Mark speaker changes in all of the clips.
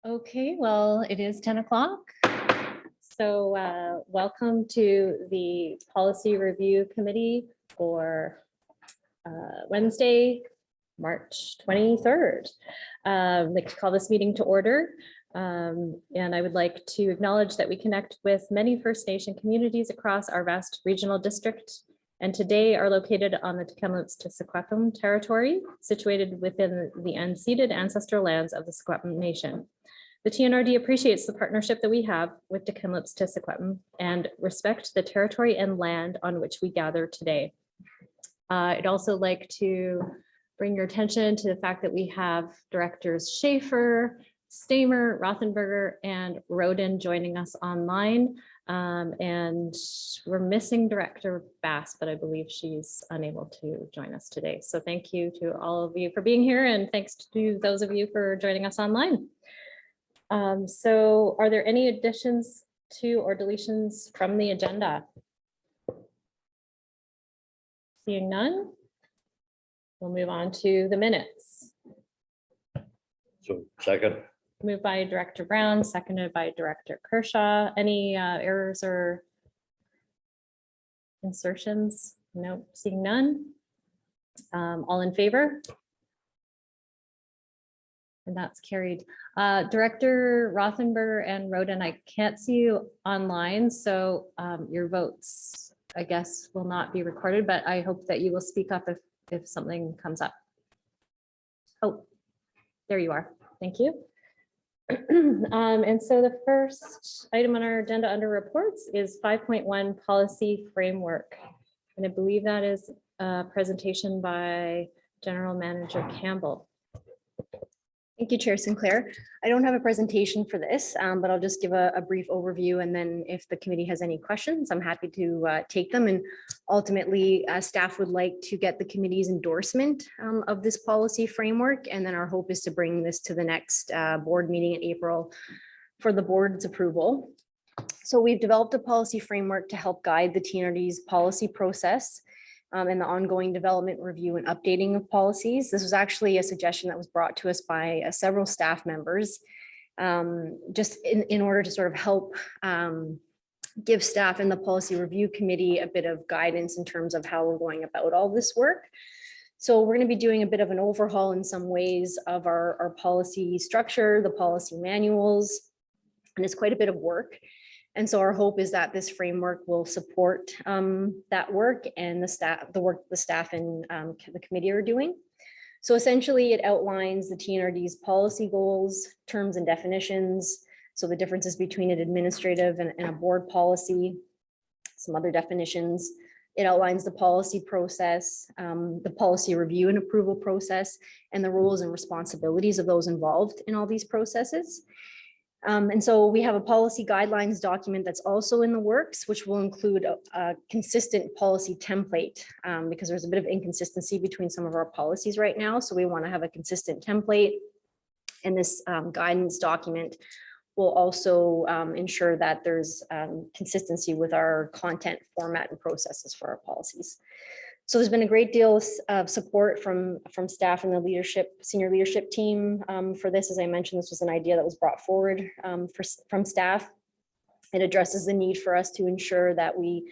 Speaker 1: Okay, well, it is 10 o'clock. So welcome to the Policy Review Committee for Wednesday, March 23rd. I'd like to call this meeting to order. And I would like to acknowledge that we connect with many First Nation communities across our vast regional district, and today are located on the Tk'emlúps-Te territory, situated within the unceded ancestral lands of the Secwepemc Nation. The TNRD appreciates the partnership that we have with Tk'emlúps-Te and respect the territory and land on which we gather today. I'd also like to bring your attention to the fact that we have directors Schaefer, Stamer, Rothenberger, and Roden joining us online. And we're missing Director Bass, but I believe she's unable to join us today. So thank you to all of you for being here, and thanks to those of you for joining us online. So are there any additions to or deletions from the agenda? Seeing none, we'll move on to the minutes.
Speaker 2: So second.
Speaker 1: Moved by Director Brown, seconded by Director Kershaw. Any errors or insertions? No, seeing none. All in favor? And that's carried. Director Rothenberger and Roden, I can't see you online, so your votes, I guess, will not be recorded, but I hope that you will speak up if something comes up. Oh, there you are. Thank you. And so the first item on our agenda under reports is 5.1 policy framework. And I believe that is a presentation by General Manager Campbell.
Speaker 3: Thank you, Chair Sinclair. I don't have a presentation for this, but I'll just give a brief overview, and then if the committee has any questions, I'm happy to take them. And ultimately, staff would like to get the committee's endorsement of this policy framework, and then our hope is to bring this to the next board meeting in April for the board's approval. So we've developed a policy framework to help guide the TNRD's policy process and the ongoing development, review, and updating of policies. This was actually a suggestion that was brought to us by several staff members, just in order to sort of help give staff in the policy review committee a bit of guidance in terms of how we're going about all this work. So we're going to be doing a bit of an overhaul in some ways of our policy structure, the policy manuals, and it's quite a bit of work. And so our hope is that this framework will support that work and the work the staff and the committee are doing. So essentially it outlines the TNRD's policy goals, terms and definitions. So the differences between an administrative and a board policy, some other definitions. It outlines the policy process, the policy review and approval process, and the roles and responsibilities of those involved in all these processes. And so we have a policy guidelines document that's also in the works, which will include a consistent policy template because there's a bit of inconsistency between some of our policies right now. So we want to have a consistent template, and this guidance document will also ensure that there's consistency with our content, format, and processes for our policies. So there's been a great deal of support from staff and the senior leadership team for this. As I mentioned, this was an idea that was brought forward from staff. It addresses the need for us to ensure that we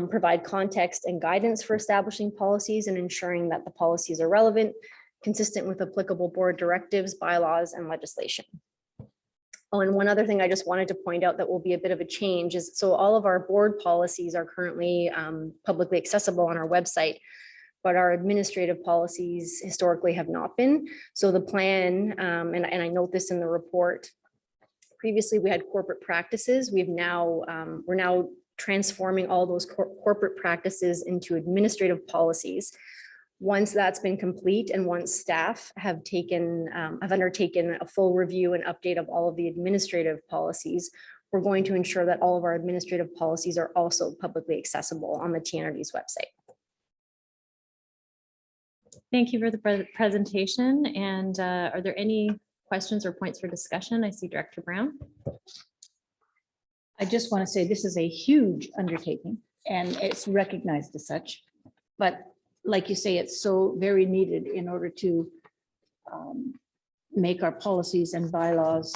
Speaker 3: provide context and guidance for establishing policies and ensuring that the policies are relevant, consistent with applicable board directives, bylaws, and legislation. Oh, and one other thing I just wanted to point out that will be a bit of a change is, so all of our board policies are currently publicly accessible on our website, but our administrative policies historically have not been. So the plan, and I note this in the report, previously we had corporate practices. We're now transforming all those corporate practices into administrative policies. Once that's been complete and once staff have undertaken a full review and update of all of the administrative policies, we're going to ensure that all of our administrative policies are also publicly accessible on the TNRD's website.
Speaker 1: Thank you for the presentation. And are there any questions or points for discussion? I see Director Brown.
Speaker 4: I just want to say this is a huge undertaking and it's recognized as such, but like you say, it's so very needed in order to make our policies and bylaws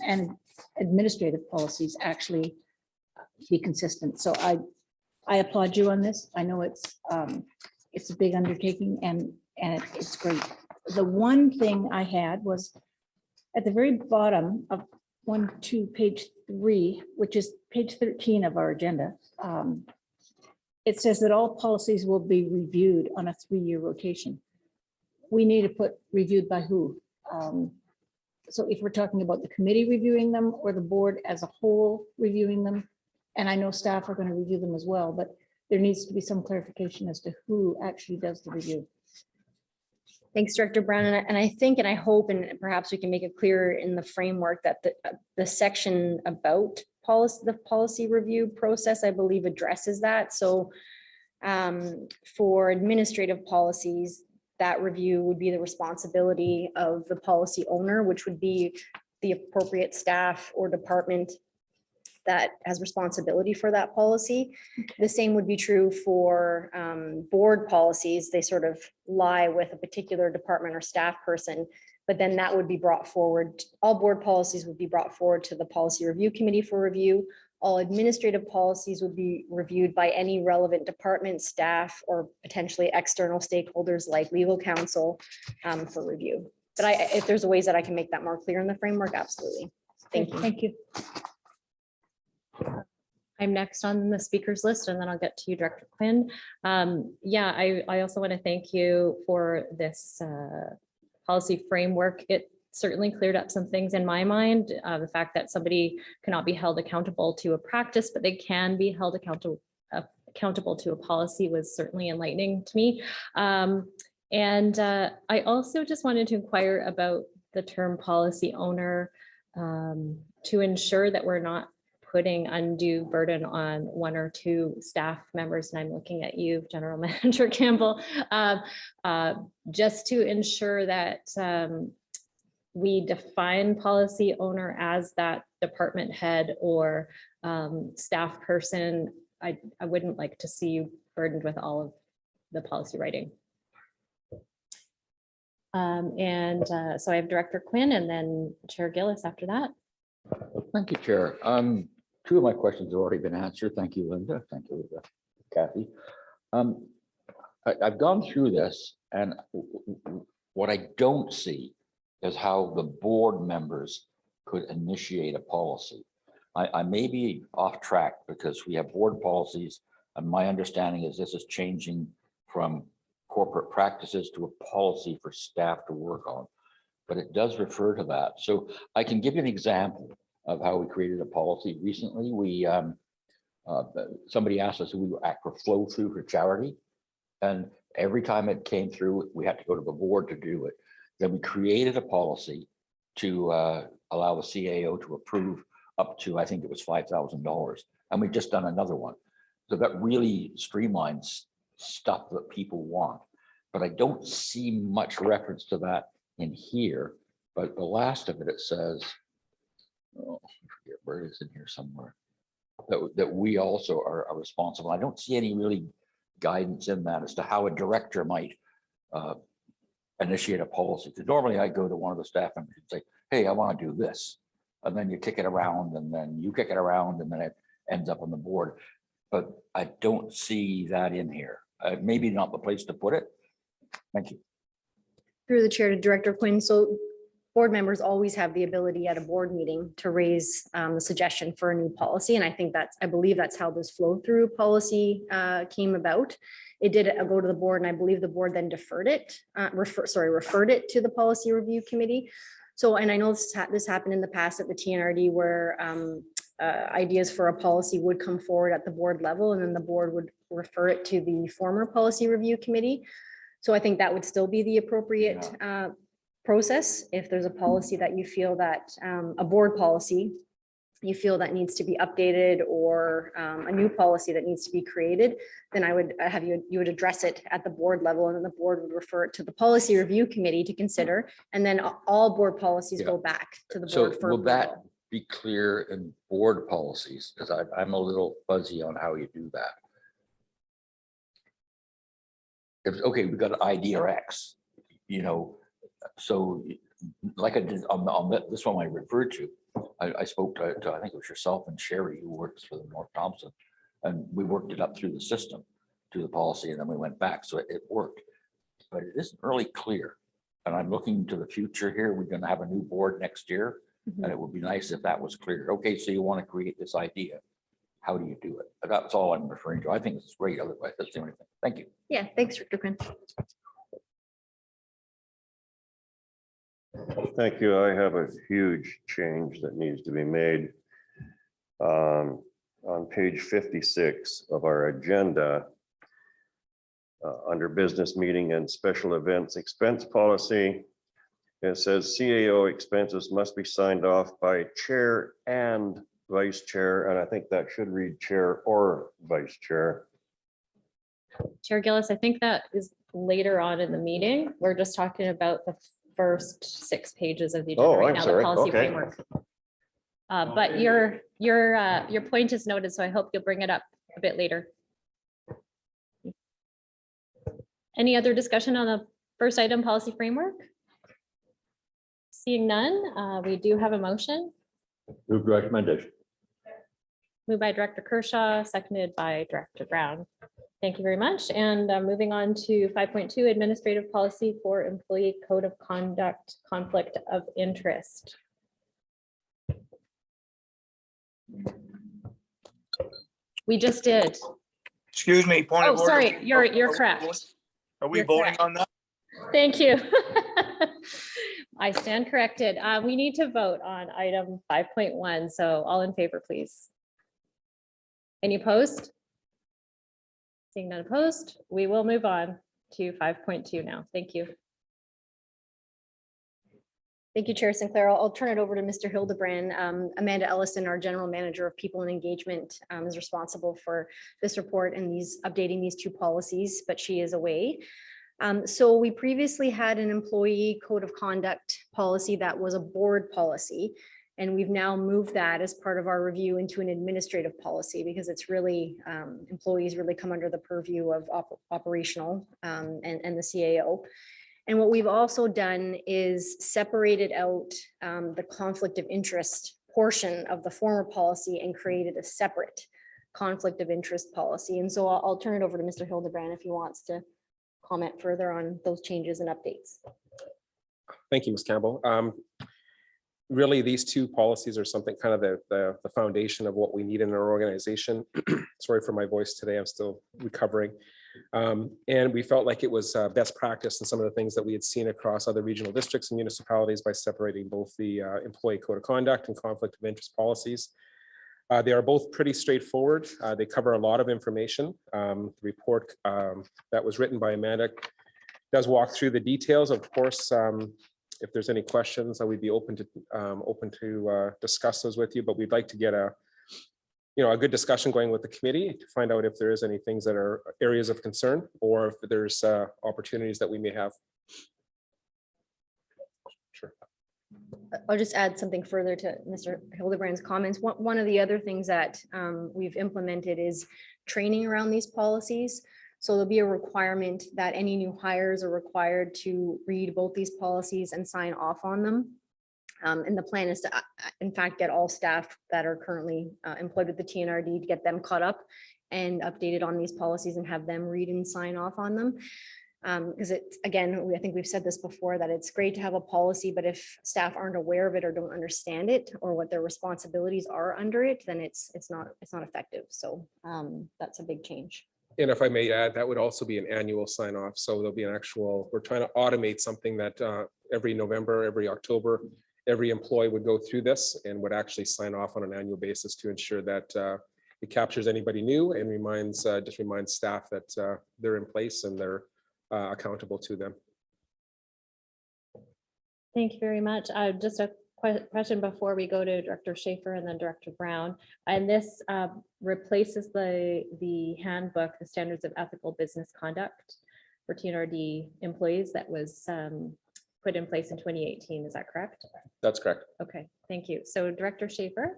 Speaker 4: and administrative policies actually be consistent. So I applaud you on this. I know it's a big undertaking and it's great. The one thing I had was at the very bottom of page 3, which is page 13 of our agenda. It says that all policies will be reviewed on a 3-year rotation. We need to put reviewed by who? So if we're talking about the committee reviewing them or the board as a whole reviewing them, and I know staff are going to review them as well, but there needs to be some clarification as to who actually does the review.
Speaker 3: Thanks, Director Brown. And I think, and I hope, and perhaps we can make it clear in the framework that the section about the policy review process, I believe, addresses that. So for administrative policies, that review would be the responsibility of the policy owner, which would be the appropriate staff or department that has responsibility for that policy. The same would be true for board policies. They sort of lie with a particular department or staff person, but then that would be brought forward. All board policies would be brought forward to the policy review committee for review. All administrative policies would be reviewed by any relevant department, staff, or potentially external stakeholders like legal counsel for review. But if there's ways that I can make that more clear in the framework, absolutely. Thank you.
Speaker 4: Thank you.
Speaker 1: I'm next on the speakers list, and then I'll get to you, Director Quinn. Yeah, I also want to thank you for this policy framework. It certainly cleared up some things in my mind. The fact that somebody cannot be held accountable to a practice, but they can be held accountable to a policy was certainly enlightening to me. I also just wanted to inquire about the term policy owner to ensure that we're not putting undue burden on 1 or 2 staff members. And I'm looking at you, General Manager Campbell, just to ensure that we define policy owner as that department head or staff person. I wouldn't like to see you burdened with all of the policy writing. So I have Director Quinn and then Chair Gillis after that.
Speaker 5: Thank you, Chair. 2 of my questions have already been answered. Thank you, Linda. Thank you, Kathy. I've gone through this, and what I don't see is how the board members could initiate a policy. I may be off track because we have board policies, and my understanding is this is changing from corporate practices to a policy for staff to work on, but it does refer to that. So I can give you an example of how we created a policy recently. Somebody asked us if we were act for flow through for charity, and every time it came through, we had to go to the board to do it. Then we created a policy to allow the CAO to approve up to, I think it was $5,000, and we've just done another one. So that really streamlines stuff that people want, but I don't see much reference to that in here. But the last of it, it says, oh, I forget where it is in here somewhere, that we also are responsible. I don't see any really guidance in that as to how a director might initiate a policy. Because normally I go to one of the staff members and say, hey, I want to do this. And then you kick it around, and then you kick it around, and then it ends up on the board. But I don't see that in here. Maybe not the place to put it. Thank you.
Speaker 3: Through the chair to Director Quinn. So board members always have the ability at a board meeting to raise a suggestion for a new policy. And I believe that's how this flow through policy came about. It did go to the board, and I believe the board then referred it to the policy review committee. So, and I know this happened in the past at the TNRD where ideas for a policy would come forward at the board level, and then the board would refer it to the former policy review committee. So I think that would still be the appropriate process. If there's a policy that you feel that a board policy you feel that needs to be updated, or a new policy that needs to be created, then I would have you would address it at the board level, and then the board would refer it to the policy review committee to consider, and then all board policies go back to the board.
Speaker 5: So
Speaker 3: for
Speaker 5: will that
Speaker 3: approval.
Speaker 5: be clear in board policies? Because I'm a little fuzzy on how you do that. Okay, we've got IDRX, so like I did on this one I referred to, I spoke to, I think it was yourself and Sherry, who works for the North Thompson, and we worked it up through the system to the policy, and then we went back, so it worked. But it isn't really clear, and I'm looking to the future here. We're going to have a new board next year, and it would be nice if that was clear. Okay, so you want to create this idea. How do you do it? That's all I'm referring to. I think it's great. Otherwise, that's the only thing. Thank you.
Speaker 3: Yeah, thanks, Director Quinn.
Speaker 6: Thank you. I have a huge change that needs to be made. On page 56 of our agenda, under business meeting and special events expense policy, it says CAO expenses must be signed off by chair and vice chair, and I think that should read chair or vice chair.
Speaker 1: Chair Gillis, I think that is later on in the meeting. We're just talking about the first 6 pages of the agenda
Speaker 6: Oh,
Speaker 1: right
Speaker 6: I'm
Speaker 1: now, the
Speaker 6: sorry.
Speaker 1: policy
Speaker 6: Okay.
Speaker 1: framework. But your point is noted, so I hope you'll bring it up a bit later. Any other discussion on the first item, policy framework? Seeing none, we do have a motion.
Speaker 2: Move recommendation.
Speaker 1: Moved by Director Kershaw, seconded by Director Brown. Thank you very much. And moving on to 5.2, administrative policy for employee code of conduct, conflict of interest. We just did.
Speaker 7: Excuse me, point
Speaker 1: Oh,
Speaker 7: of order.
Speaker 1: sorry, you're correct.
Speaker 7: Are we
Speaker 1: You're
Speaker 7: voting
Speaker 1: correct.
Speaker 7: on that?
Speaker 1: Thank you. I stand corrected. We need to vote on item 5.1. So all in favor, please. Any opposed? Seeing none opposed, we will move on to 5.2 now. Thank you.
Speaker 3: Thank you, Chair Sinclair. I'll turn it over to Mr. Hildebrand. Amanda Ellison, our General Manager of People and Engagement, is responsible for this report and updating these 2 policies, but she is away. So we previously had an employee code of conduct policy that was a board policy, and we've now moved that as part of our review into an administrative policy because it's really, employees really come under the purview of operational and the CAO. And what we've also done is separated out the conflict of interest portion of the former policy and created a separate conflict of interest policy. And so I'll turn it over to Mr. Hildebrand if he wants to comment further on those changes and updates.
Speaker 8: Thank you, Ms. Campbell. Really, these 2 policies are something kind of the foundation of what we need in our organization. Sorry for my voice today, I'm still recovering. And we felt like it was best practice and some of the things that we had seen across other regional districts and municipalities by separating both the employee code of conduct and conflict of interest policies. They are both pretty straightforward. They cover a lot of information. The report that was written by Amanda does walk through the details. Of course, if there's any questions, we'd be open to discuss those with you, but we'd like to get a good discussion going with the committee to find out if there is any things that are areas of concern or if there's opportunities that we may have. Sure.
Speaker 3: I'll just add something further to Mr. Hildebrand's comments. One of the other things that we've implemented is training around these policies. So there'll be a requirement that any new hires are required to read both these policies and sign off on them. And the plan is to, in fact, get all staff that are currently employed with the TNRD to get them caught up and updated on these policies and have them read and sign off on them. Because it's, again, I think we've said this before, that it's great to have a policy, but if staff aren't aware of it or don't understand it or what their responsibilities are under it, then it's not effective. So that's a big change.
Speaker 8: And if I may add, that would also be an annual sign off. So there'll be an actual, we're trying to automate something that every November, every October, every employee would go through this and would actually sign off on an annual basis to ensure that it captures anybody new and reminds staff that they're in place and they're accountable to them.
Speaker 1: Thank you very much. Just a question before we go to Director Schaefer and then Director Brown. And this replaces the handbook, the Standards of Ethical Business Conduct for TNRD employees that was put in place in 2018. Is that correct?
Speaker 8: That's correct.
Speaker 1: Okay, thank you. So Director Schaefer.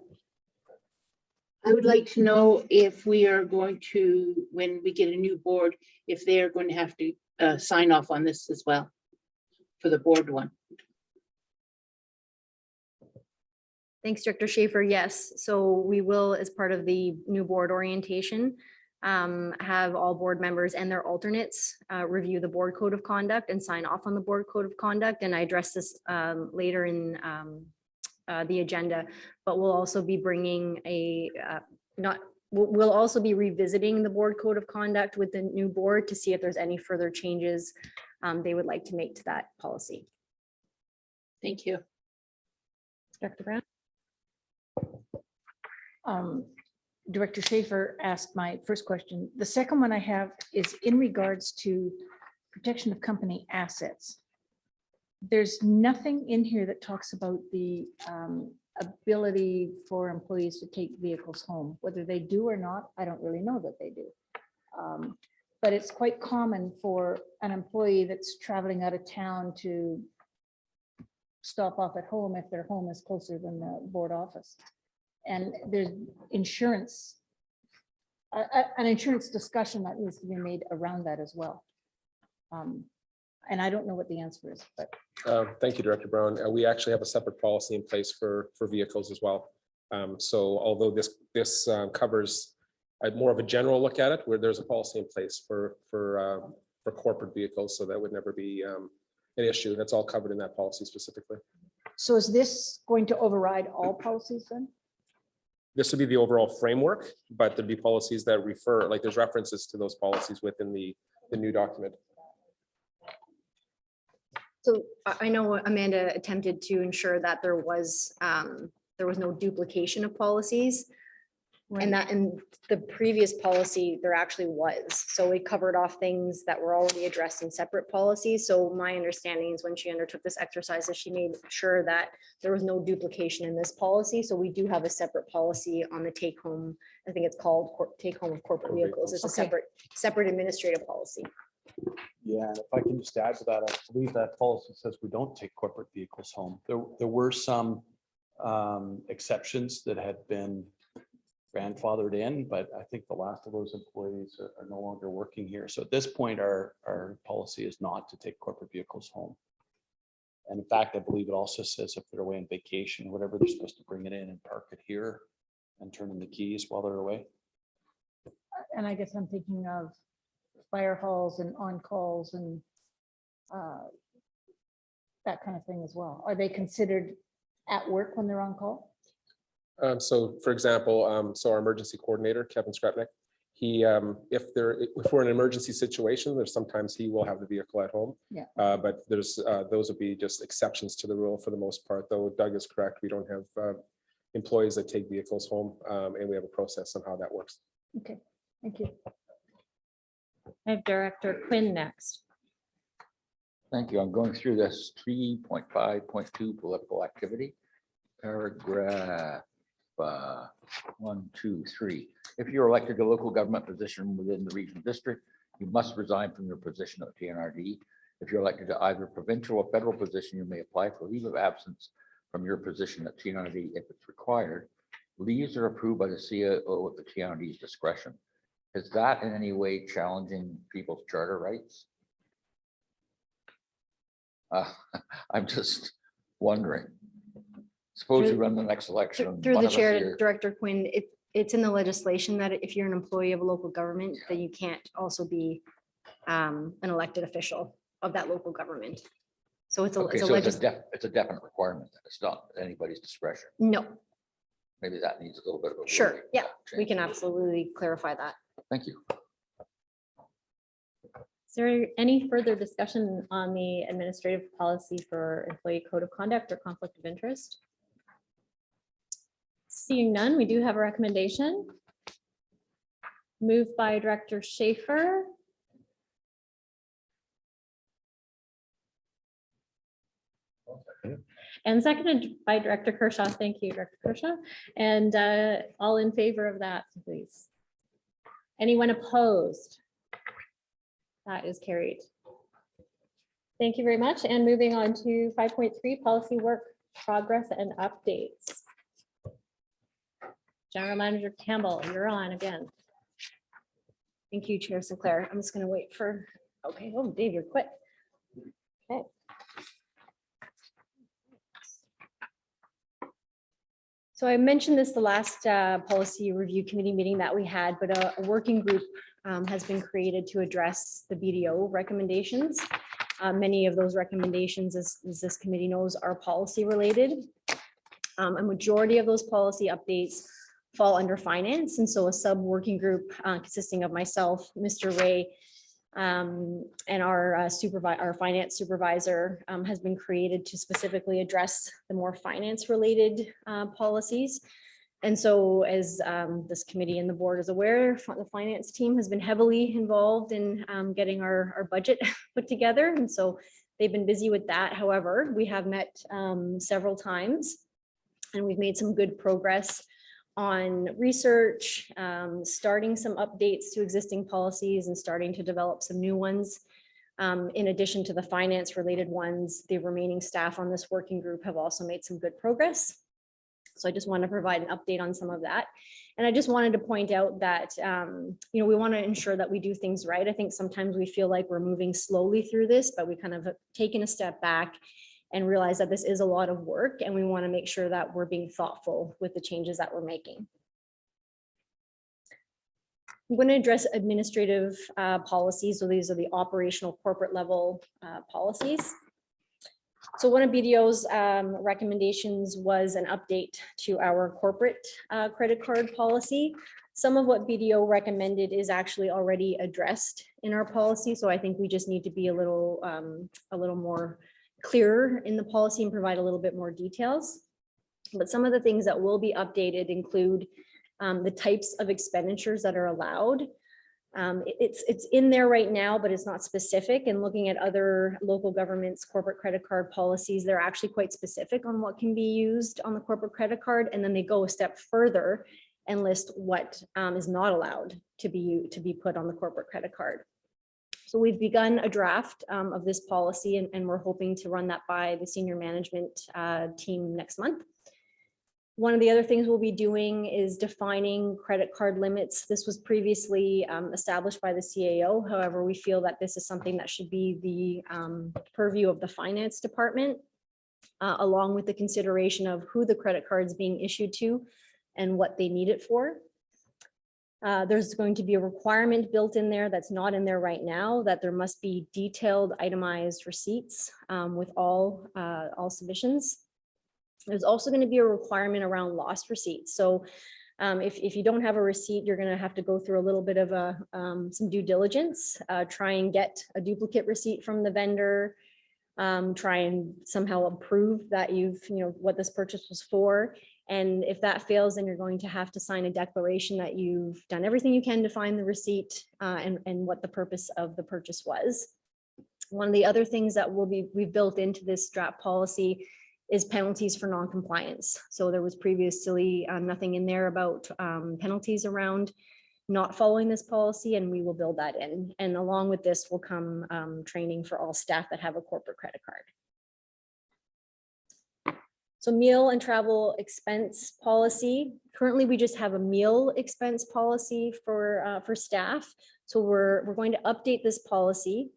Speaker 9: I would like to know if we are going to, when we get a new board, if they are going to have to sign off on this as well for the board one.
Speaker 3: Thanks, Director Schaefer. Yes, so we will, as part of the new board orientation, have all board members and their alternates review the board code of conduct and sign off on the board code of conduct. And I address this later in the agenda, but we'll also be bringing we'll also be revisiting the board code of conduct with the new board to see if there's any further changes they would like to make to that policy.
Speaker 9: Thank you.
Speaker 1: Director Brown?
Speaker 4: Director Schaefer asked my first question. The second one I have is in regards to protection of company assets. There's nothing in here that talks about the ability for employees to take vehicles home. Whether they do or not, I don't really know that they do. But it's quite common for an employee that's traveling out of town to stop off at home if their home is closer than the board office. And there's insurance, an insurance discussion that needs to be made around that as well. And I don't know what the answer is, but.
Speaker 8: Thank you, Director Brown. We actually have a separate policy in place for vehicles as well. So although this covers more of a general look at it, where there's a policy in place for corporate vehicles, so that would never be an issue. That's all covered in that policy specifically.
Speaker 4: So is this going to override all policies then?
Speaker 8: This would be the overall framework, but there'd be policies that refer, like there's references to those policies within the new document.
Speaker 3: So I know Amanda attempted to ensure that there was no duplication of policies. And that in the previous policy, there actually was. So we covered off things that were already addressed in separate policies. So my understanding is when she undertook this exercise, that she made sure that there was no duplication in this policy. So we do have a separate policy on the take home. I think it's called take home of corporate vehicles. It's a
Speaker 4: Okay.
Speaker 3: separate administrative policy.
Speaker 10: Yeah, and if I can just add to that, I believe that policy says we don't take corporate vehicles home. There were some exceptions that had been grandfathered in, but I think the last of those employees are no longer working here. So at this point, our policy is not to take corporate vehicles home. And in fact, I believe it also says if they're away on vacation, whatever, they're supposed to bring it in and park it here and turn in the keys while they're away.
Speaker 4: And I guess I'm thinking of fire halls and on-calls and that kind of thing as well. Are they considered at work when they're on call?
Speaker 8: So for example, so our emergency coordinator, Kevin Skrepnik, he, if we're in an emergency situation, there's sometimes he will have the vehicle at home.
Speaker 4: Yeah.
Speaker 8: But there's, those would be just exceptions to the rule for the most part, though Doug is correct. We don't have employees that take vehicles home, and we have a process on how that works.
Speaker 4: Okay, thank you.
Speaker 1: I have Director Quinn next.
Speaker 5: Thank you. I'm going through this 3.5.2 political activity. Paragraph 1, 2, 3. If you're elected to a local government position within the regional district, you must resign from your position at Tnre. If you're elected to either provincial or federal position, you may apply for leave of absence from your position at Tnre if it's required. Leaves are approved by the CAO at the Tnre's discretion. Is that in any way challenging people's charter rights? I'm just wondering. Suppose you run the next election.
Speaker 3: Through
Speaker 5: one
Speaker 3: the
Speaker 5: of us
Speaker 3: chair,
Speaker 5: here-
Speaker 3: Director Quinn, it's in the legislation that if you're an employee of a local government, then you can't also be an elected official of that local government. So it's a,
Speaker 5: Okay,
Speaker 3: it's a
Speaker 5: so it's a definite requirement that it's not at anybody's discretion.
Speaker 3: no,
Speaker 5: Maybe that needs a little bit of a.
Speaker 3: sure,
Speaker 5: wording
Speaker 3: yeah, we
Speaker 5: change.
Speaker 3: can absolutely clarify that.
Speaker 5: Thank you.
Speaker 1: Is there any further discussion on the administrative policy for employee code of conduct or conflict of interest? Seeing none, we do have a recommendation. Moved by Director Schaefer. And seconded by Director Kershaw. Thank you, Director Kershaw. And all in favor of that, please. Anyone opposed? That is carried. Thank you very much. And moving on to 5.3, policy work progress and updates. General Manager Campbell, you're on again.
Speaker 3: Thank you, Chair Sinclair. I'm just gonna wait for, okay, oh, Dave, you're quick. Okay. So I mentioned this the last policy review committee meeting that we had, but a working group has been created to address the BDO recommendations. Many of those recommendations, as this committee knows, are policy related. A majority of those policy updates fall under finance. And so a sub-working group consisting of myself, Mr. Ray, and our finance supervisor has been created to specifically address the more finance related policies. And so as this committee and the board is aware, the finance team has been heavily involved in getting our budget put together. And so they've been busy with that. However, we have met several times and we've made some good progress on research, starting some updates to existing policies and starting to develop some new ones. In addition to the finance related ones, the remaining staff on this working group have also made some good progress. So I just want to provide an update on some of that. And I just wanted to point out that, we want to ensure that we do things right. I think sometimes we feel like we're moving slowly through this, but we kind of have taken a step back and realize that this is a lot of work and we want to make sure that we're being thoughtful with the changes that we're making. I'm going to address administrative policies. So these are the operational corporate level policies. So one of BDO's recommendations was an update to our corporate credit card policy. Some of what BDO recommended is actually already addressed in our policy. So I think we just need to be a little more clearer in the policy and provide a little bit more details. But some of the things that will be updated include the types of expenditures that are allowed. It's in there right now, but it's not specific. And looking at other local governments' corporate credit card policies, they're actually quite specific on what can be used on the corporate credit card. And then they go a step further and list what is not allowed to be put on the corporate credit card. So we've begun a draft of this policy and we're hoping to run that by the senior management team next month. One of the other things we'll be doing is defining credit card limits. This was previously established by the CAO. However, we feel that this is something that should be the purview of the finance department, along with the consideration of who the credit card is being issued to and what they need it for. There's going to be a requirement built in there that's not in there right now, that there must be detailed itemized receipts with all submissions. There's also going to be a requirement around lost receipts. So if you don't have a receipt, you're going to have to go through a little bit of some due diligence, try and get a duplicate receipt from the vendor, try and somehow prove that what this purchase was for. And if that fails, then you're going to have to sign a declaration that you've done everything you can to find the receipt and what the purpose of the purchase was. One of the other things that we've built into this draft policy is penalties for non-compliance. So there was previously nothing in there about penalties around not following this policy, and we will build that in. And along with this will come training for all staff that have a corporate credit card. So meal and travel expense policy. Currently, we just have a meal expense policy for staff. So we're going to update this policy,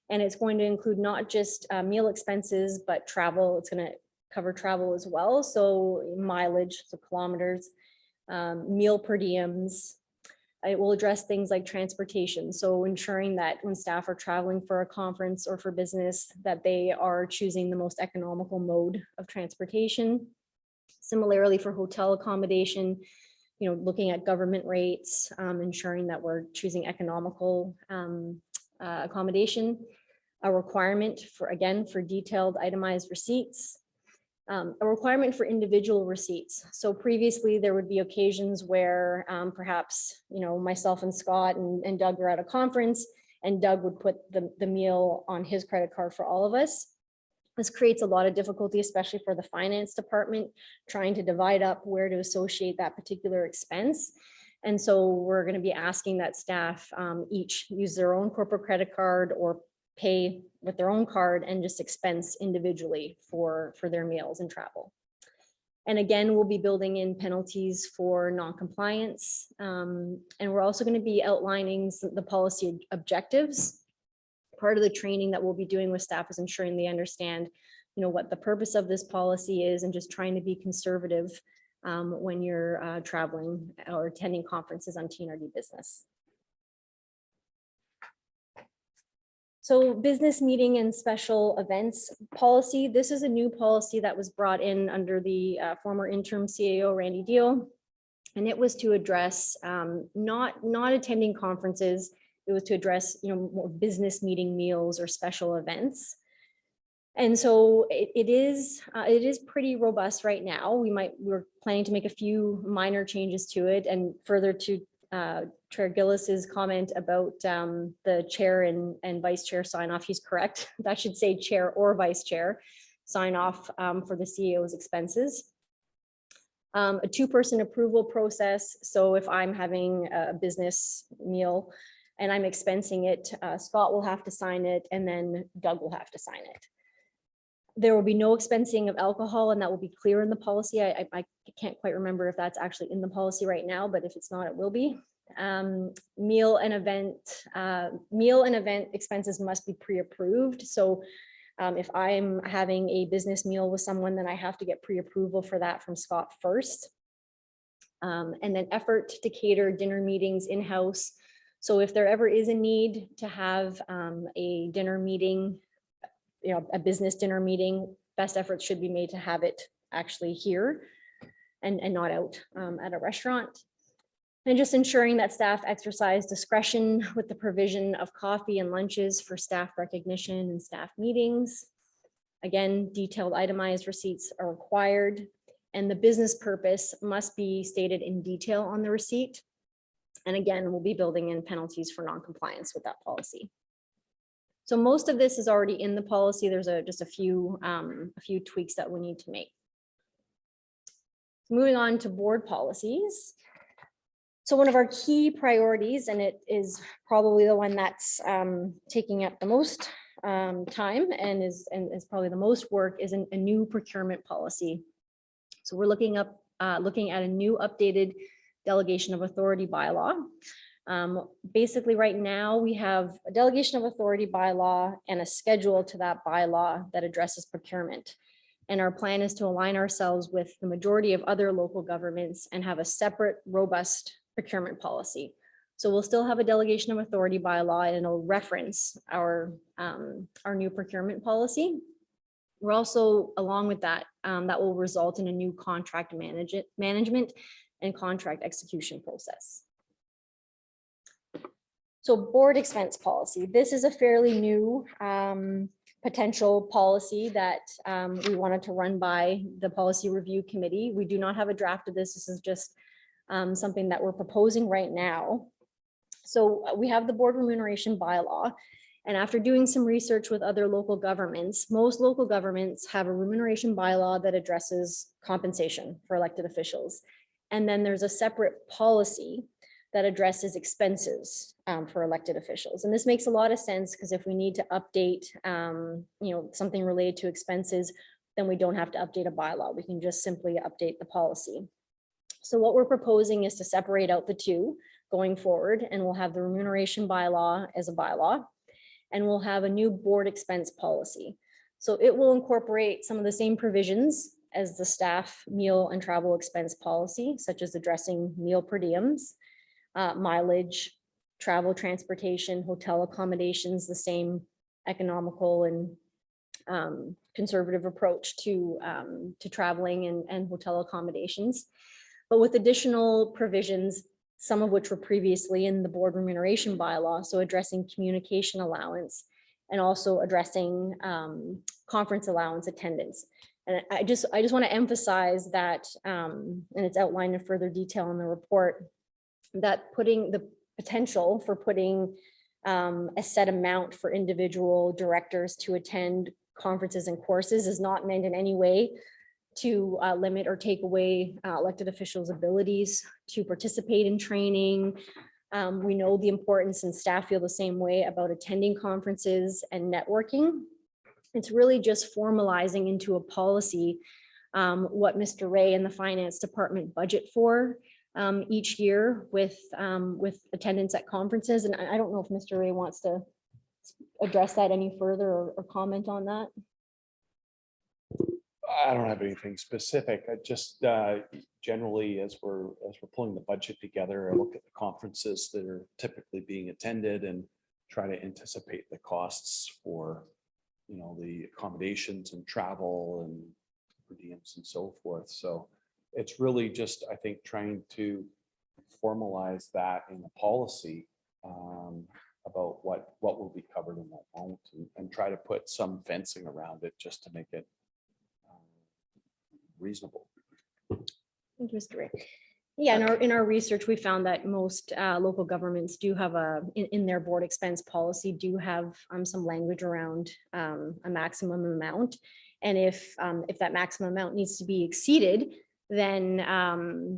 Speaker 3: and it's going to include not just meal expenses, but travel. It's going to cover travel as well. So mileage, so kilometers, meal per diems. It will address things like transportation. So ensuring that when staff are traveling for a conference or for business, that they are choosing the most economical mode of transportation. Similarly for hotel accommodation, looking at government rates, ensuring that we're choosing economical accommodation. A requirement for detailed itemized receipts. A requirement for individual receipts. So previously there would be occasions where perhaps, myself and Scott and Doug were at a conference and Doug would put the meal on his credit card for all of us. This creates a lot of difficulty, especially for the finance department, trying to divide up where to associate that particular expense. And so we're going to be asking that staff each use their own corporate credit card or pay with their own card and just expense individually for their meals and travel. And again, we'll be building in penalties for non-compliance. And we're also going to be outlining the policy objectives. Part of the training that we'll be doing with staff is ensuring they understand, what the purpose of this policy is and just trying to be conservative when you're traveling or attending conferences on TNRD business. So business meeting and special events policy. This is a new policy that was brought in under the former interim CAO Randy Deal. And it was to address not attending conferences. It was to address, more business meeting meals or special events. And so it is pretty robust right now. We're planning to make a few minor changes to it, and further to Chair Gillis's comment about the chair and vice chair sign off. He's correct. That should say chair or vice chair sign off for the CEO's expenses. A two-person approval process. So if I'm having a business meal and I'm expensing it, Scott will have to sign it, and then Doug will have to sign it. There will be no expensing of alcohol, and that will be clear in the policy. I can't quite remember if that's actually in the policy right now, but if it's not, it will be. Meal and event expenses must be pre-approved. So if I'm having a business meal with someone, then I have to get pre-approval for that from Scott first. And then effort to cater dinner meetings in-house. So if there ever is a need to have a dinner meeting, a business dinner meeting, best efforts should be made to have it actually here and not out at a restaurant. And just ensuring that staff exercise discretion with the provision of coffee and lunches for staff recognition and staff meetings. Again, detailed itemized receipts are required, and the business purpose must be stated in detail on the receipt. And again, we'll be building in penalties for non-compliance with that policy. So most of this is already in the policy. There's just a few tweaks that we need to make. Moving on to board policies. So one of our key priorities, and it is probably the one that's taking up the most time and is probably the most work, is a new procurement policy. So we're looking at a new updated delegation of authority bylaw. Basically, right now we have a delegation of authority bylaw and a schedule to that bylaw that addresses procurement. And our plan is to align ourselves with the majority of other local governments and have a separate, robust procurement policy. So we'll still have a delegation of authority bylaw, and it'll reference our new procurement policy. We're also, along with that, that will result in a new contract management and contract execution process. So board expense policy. This is a fairly new potential policy that we wanted to run by the policy review committee. We do not have a draft of this. This is just something that we're proposing right now. So we have the board remuneration bylaw. And after doing some research with other local governments, most local governments have a remuneration bylaw that addresses compensation for elected officials. And then there's a separate policy that addresses expenses for elected officials. And this makes a lot of sense, because if we need to update something related to expenses, then we don't have to update a bylaw. We can just simply update the policy. So what we're proposing is to separate out the two going forward, and we'll have the remuneration bylaw as a bylaw, and we'll have a new board expense policy. So it will incorporate some of the same provisions as the staff meal and travel expense policy, such as addressing meal per diems, mileage, travel, transportation, hotel accommodations, the same economical and conservative approach to traveling and hotel accommodations, but with additional provisions, some of which were previously in the board remuneration bylaw. So addressing communication allowance and also addressing conference allowance attendance. And I just want to emphasize that, and it's outlined in further detail in the report, that putting the potential for putting a set amount for individual directors to attend conferences and courses is not meant in any way to limit or take away elected officials' abilities to participate in training. We know the importance, and staff feel the same way about attending conferences and networking. It's really just formalizing into a policy what Mr. Ray and the finance department budget for each year with attendance at conferences. And I don't know if Mr. Ray wants to address that any further or comment on that.
Speaker 10: I don't have anything specific. I just generally, as we're pulling the budget together, I look at the conferences that are typically being attended and try to anticipate the costs for, you know, the accommodations and travel and per diems and so forth. So it's really just, I think, trying to formalize that in a policy about what will be covered and what won't, and try to put some fencing around it just to make it reasonable.
Speaker 3: Thank you, Mr. Ray. Yeah, in our research, we found that most local governments do have in their board expense policy, do have some language around a maximum amount. And if that maximum amount needs to be exceeded, then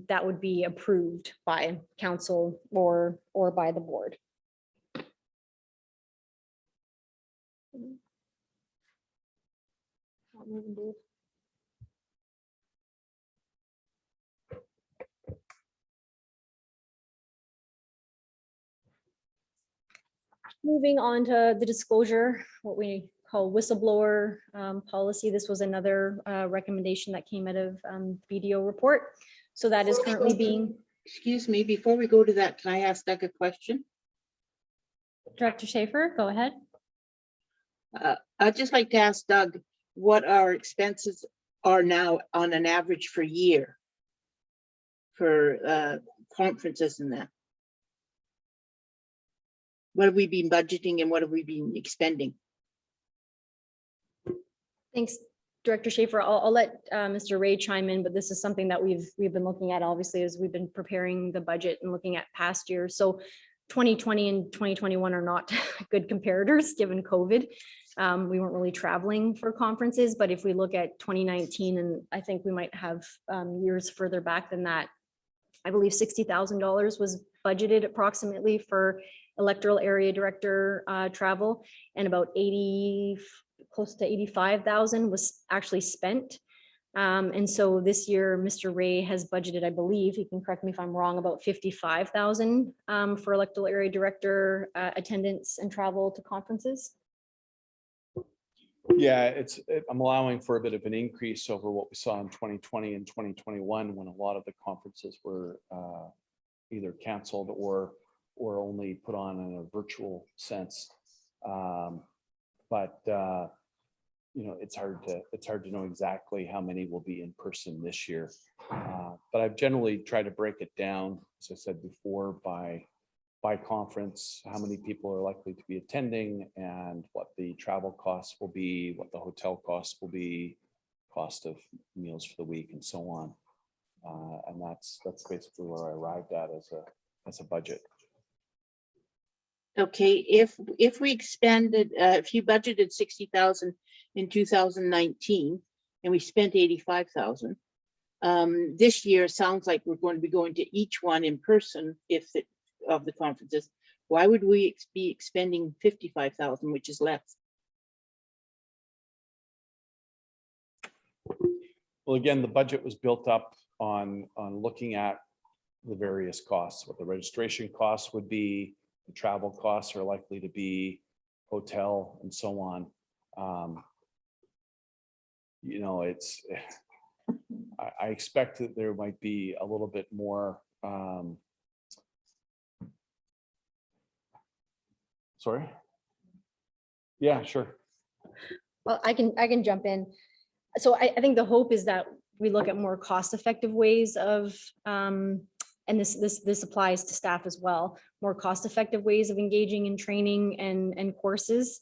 Speaker 3: that would be approved by council or by the board. Moving on to the disclosure, what we call whistleblower policy. This was another recommendation that came out of BDO report. So that is currently being.
Speaker 9: Excuse me, before we go to that, can I ask Doug a question?
Speaker 1: Director Schaefer, go ahead.
Speaker 9: I'd just like to ask Doug what our expenses are now on an average for year for conferences and that. What have we been budgeting and what have we been expending?
Speaker 3: Thanks, Director Schaefer. I'll let Mr. Ray chime in, but this is something that we've been looking at, obviously, as we've been preparing the budget and looking at past years. So 2020 and 2021 are not good comparators given COVID. We weren't really traveling for conferences, but if we look at 2019, and I think we might have years further back than that, I believe $60,000 was budgeted approximately for electoral area director travel, and about close to 85,000 was actually spent. And so this year, Mr. Ray has budgeted, I believe, he can correct me if I'm wrong, about 55,000 for electoral area director attendance and travel to conferences.
Speaker 10: Yeah, I'm allowing for a bit of an increase over what we saw in 2020 and 2021, when a lot of the conferences were either canceled or only put on in a virtual sense. But you know, it's hard to know exactly how many will be in person this year. But I've generally tried to break it down, as I said before, by conference, how many people are likely to be attending, and what the travel costs will be, what the hotel costs will be, cost of meals for the week, and so on. And that's basically where I arrived at as a budget.
Speaker 9: Okay, if we expended, if you budgeted 60,000 in 2019 and we spent 85,000, this year sounds like we're going to be going to each one in person of the conferences. Why would we be expending 55,000, which is less?
Speaker 10: Well, again, the budget was built up on looking at the various costs, what the registration costs would be, the travel costs are likely to be, hotel, and so on. You know, I expect that there might be a little bit more. Sorry. Yeah, sure.
Speaker 3: Well, I can jump in. So I think the hope is that we look at more cost-effective ways of, and this applies to staff as well, more cost-effective ways of engaging in training and courses.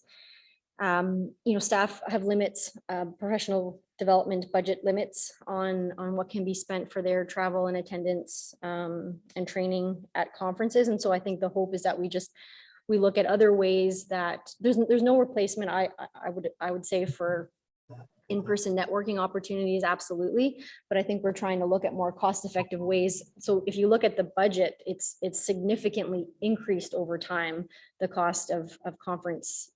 Speaker 3: You know, staff have limits, professional development budget limits on what can be spent for their travel and attendance and training at conferences. And so I think the hope is that we look at other ways that there's no replacement. I would say for in-person networking opportunities, absolutely. But I think we're trying to look at more cost-effective ways. So if you look at the budget, it's significantly increased over time, the cost of conference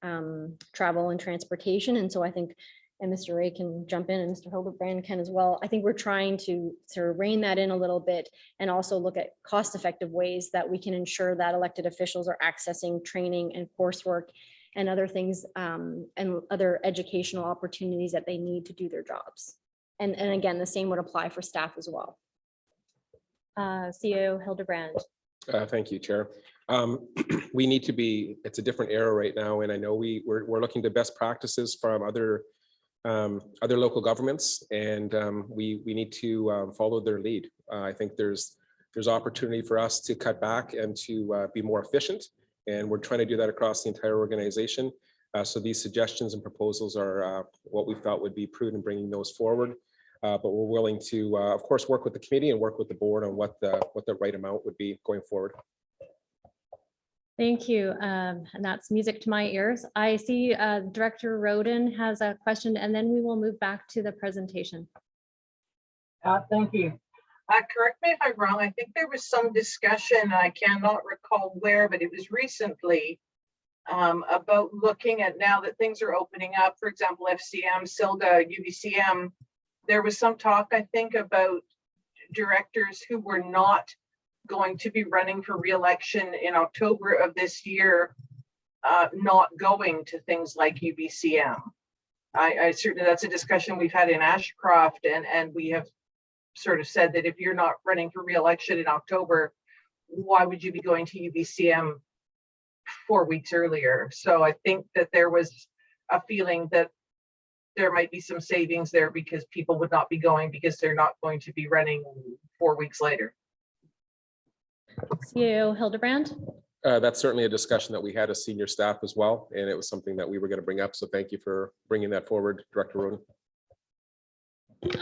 Speaker 3: travel and transportation. And so I think, and Mr. Ray can jump in and Mr. Hildebrand can as well. I think we're trying to sort of rein that in a little bit and also look at cost-effective ways that we can ensure that elected officials are accessing training and coursework and other things and other educational opportunities that they need to do their jobs And again, the same would apply for staff as well.
Speaker 1: CEO Hildebrand.
Speaker 8: Thank you, Chair. We need to be, it's a different era right now, and I know we're looking to best practices from other local governments, and we need to follow their lead. I think there's opportunity for us to cut back and to be more efficient, and we're trying to do that across the entire organization. So these suggestions and proposals are what we felt would be prudent bringing those forward. But we're willing to, of course, work with the committee and work with the board on what the right amount would be going forward.
Speaker 1: Thank you. And that's music to my ears. I see Director Roden has a question, and then we will move back to the presentation.
Speaker 11: Thank you. Correct me if I'm wrong. I think there was some discussion, I cannot recall where, but it was recently about looking at, now that things are opening up, for example, FCM, SILGA, UBCM, there was some talk, I think, about directors who were not going to be running for re-election in October of this year, not going to things like UBCM. I certainly, that's a discussion we've had in Ashcroft, and we have sort of said that if you're not running for re-election in October, why would you be going to UBCM 4 weeks earlier? So I think that there was a feeling that there might be some savings there because people would not be going because they're not going to be running 4 weeks later.
Speaker 1: CEO Hildebrand.
Speaker 8: That's certainly a discussion that we had as senior staff as well, and it was something that we were going to bring up. So thank you for bringing that forward, Director Roden.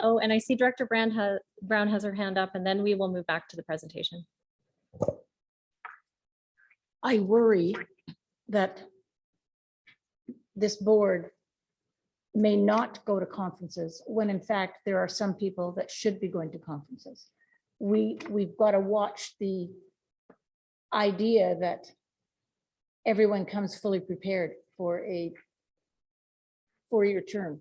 Speaker 1: Oh, and I see Director Brown has her hand up, and then we will move back to the presentation.
Speaker 4: I worry that this board may not go to conferences when in fact there are some people that should be going to conferences. We've got to watch the idea that everyone comes fully prepared for a 4-year term.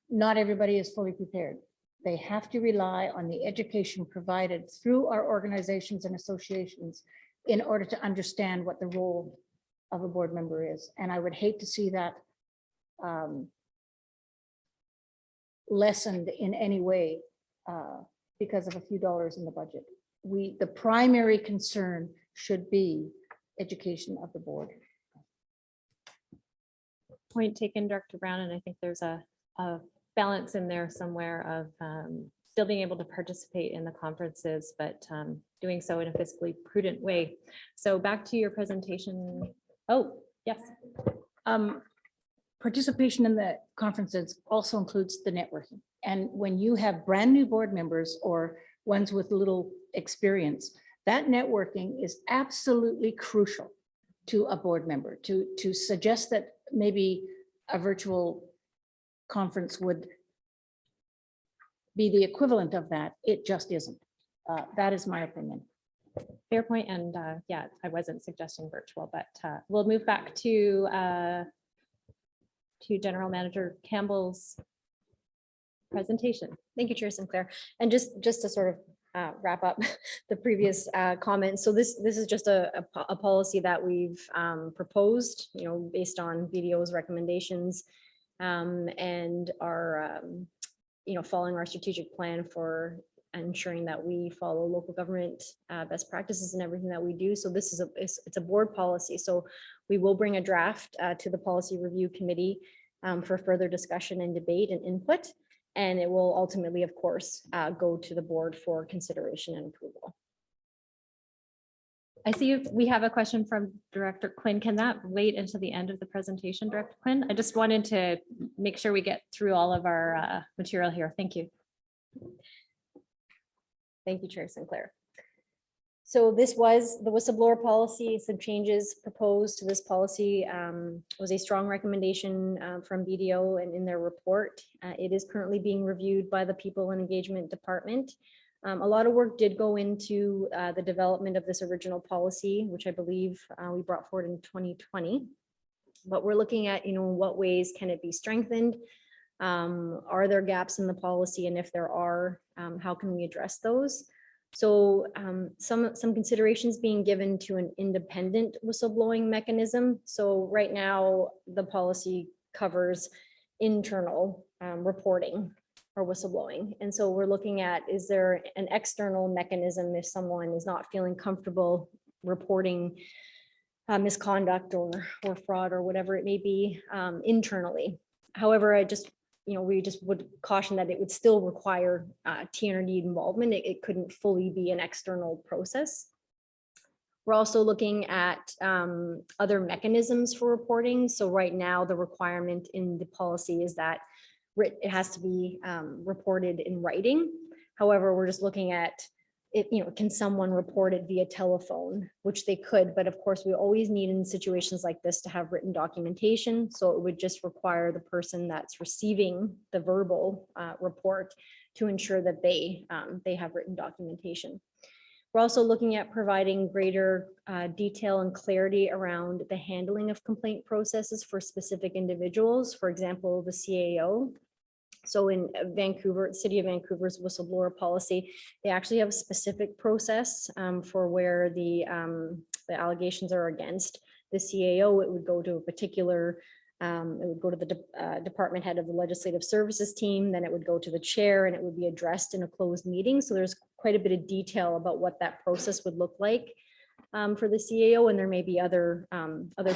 Speaker 4: Not everybody is fully prepared. They have to rely on the education provided through our organizations and associations in order to understand what the role of a board member is. And I would hate to see that lessened in any way because of a few dollars in the budget. The primary concern should be education of the board.
Speaker 1: Point taken, Director Brown, and I think there's a balance in there somewhere of still being able to participate in the conferences, but doing so in a fiscally prudent way. So back to your presentation. Oh, yes.
Speaker 4: Participation in the conferences also includes the networking. And when you have brand new board members or ones with little experience, that networking is absolutely crucial to a board member. To suggest that maybe a virtual conference would be the equivalent of that, it just isn't. That is my opinion.
Speaker 1: Fair point, and yeah, I wasn't suggesting virtual, but we'll move back to General Manager Campbell's presentation.
Speaker 3: Thank you, Chair Sinclair. And just to sort of wrap up the previous comments. So this is just a policy that we've proposed, based on BDO's recommendations and our, following our strategic plan for ensuring that we follow local government best practices in everything that we do. So this is it's a board policy. So we will bring a draft to the Policy Review Committee for further discussion and debate and input. And it will ultimately, of course, go to the board for consideration and approval.
Speaker 1: I see we have a question from Director Quinn. Can that wait until the end of the presentation, Director Quinn? I just wanted to make sure we get through all of our material here. Thank you.
Speaker 3: Thank you, Chair Sinclair. So this was the whistleblower policy. Some changes proposed to this policy was a strong recommendation from BDO and in their report. It is currently being reviewed by the People and Engagement Department. A lot of work did go into the development of this original policy, which I believe we brought forward in 2020. But we're looking at, what ways can it be strengthened? Are there gaps in the policy? And if there are, how can we address those? So some considerations being given to an independent whistleblowing mechanism. So right now, the policy covers internal reporting or whistleblowing. And so we're looking at, is there an external mechanism if someone is not feeling comfortable reporting misconduct or fraud or whatever it may be internally. However, we just would caution that it would still require Tnre involvement. It couldn't fully be an external process. We're also looking at other mechanisms for reporting. So right now, the requirement in the policy is that it has to be reported in writing. However, we're just looking at it, can someone report it via telephone, which they could, but of course we always need in situations like this to have written documentation. So it would just require the person that's receiving the verbal report to ensure that they have written documentation. We're also looking at providing greater detail and clarity around the handling of complaint processes for specific individuals, for example, the CAO. So in Vancouver, City of Vancouver's whistleblower policy, they actually have a specific process for where the allegations are against the CAO. It would go to a particular, it would go to the department head of the legislative services team, then it would go to the chair and it would be addressed in a closed meeting. So there's quite a bit of detail about what that process would look like for the CAO, and there may be other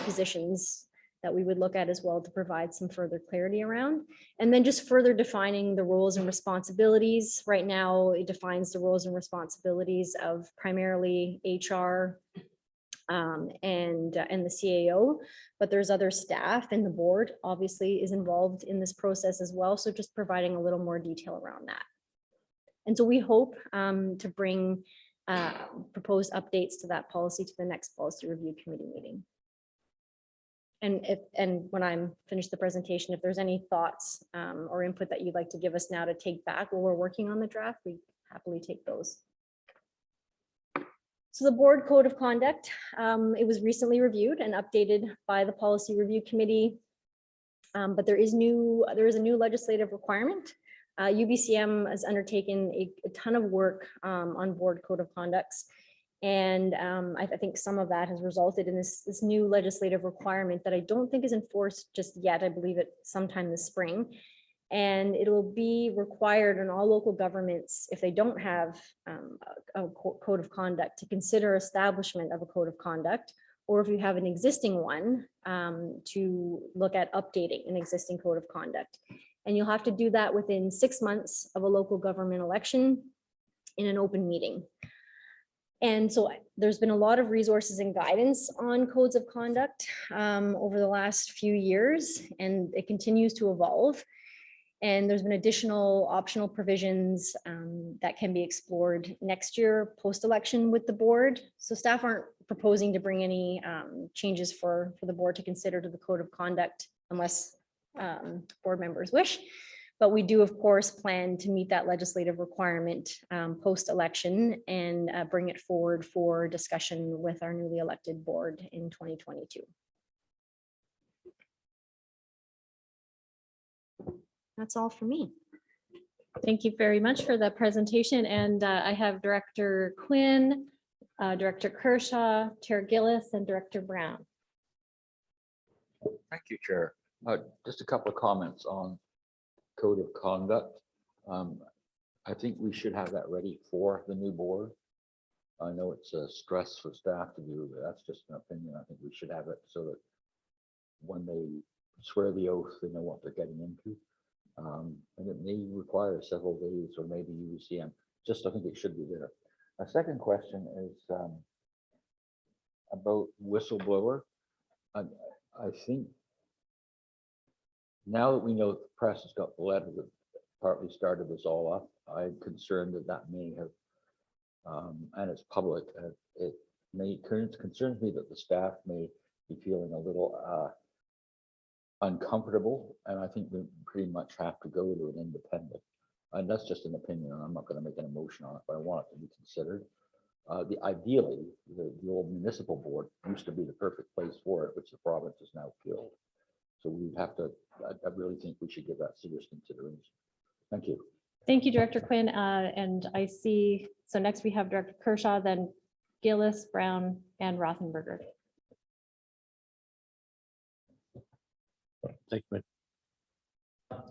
Speaker 3: positions that we would look at as well to provide some further clarity around. And then just further defining the roles and responsibilities. Right now, it defines the roles and responsibilities of primarily HR and the CAO, but there's other staff, and the board obviously is involved in this process as well. So just providing a little more detail around that. And so we hope to bring proposed updates to that policy to the next policy review committee meeting. And when I'm finished the presentation, if there's any thoughts or input that you'd like to give us now to take back while we're working on the draft, we happily take those. So the board code of conduct, it was recently reviewed and updated by the policy review committee, but there is a new legislative requirement. UBCM has undertaken a ton of work on board code of conducts. And I think some of that has resulted in this new legislative requirement that I don't think is enforced just yet. I believe it sometime this spring. And it will be required in all local governments, if they don't have a code of conduct, to consider establishment of a code of conduct, or if you have an existing one, to look at updating an existing code of conduct. And you'll have to do that within 6 months of a local government election in an open meeting. And so there's been a lot of resources and guidance on codes of conduct over the last few years, and it continues to evolve. And there's been additional optional provisions that can be explored next year post-election with the board. So staff aren't proposing to bring any changes for the board to consider to the code of conduct unless board members wish. But we do, of course, plan to meet that legislative requirement post-election and bring it forward for discussion with our newly elected board in 2022. That's all for me.
Speaker 1: Thank you very much for the presentation. And I have Director Quinn, Director Kershaw, Chair Gillis, and Director Brown.
Speaker 5: Thank you, Chair. Just a couple of comments on code of conduct. I think we should have that ready for the new board. I know it's a stress for staff to do, but that's just an opinion. I think we should have it so that when they swear the oath, they know what they're getting into. And it may require several days or maybe UBCM. Just I think it should be there. A second question is about whistleblower. I think now that we know the press has got the letter that partly started this all up, I'm concerned that that may have, and it's public, it may concerns me that the staff may be feeling a little uncomfortable, and I think we pretty much have to go to an independent. And that's just an opinion, and I'm not going to make an emotion on it, but I want it to be considered. Ideally, the old municipal board used to be the perfect place for it, which the province has now killed. So we have to, I really think we should give that serious consideration. Thank you.
Speaker 1: Thank you, Director Quinn. And I see, so next we have Director Kershaw, then Gillis, Brown, and Rothenberger.
Speaker 2: Thank you.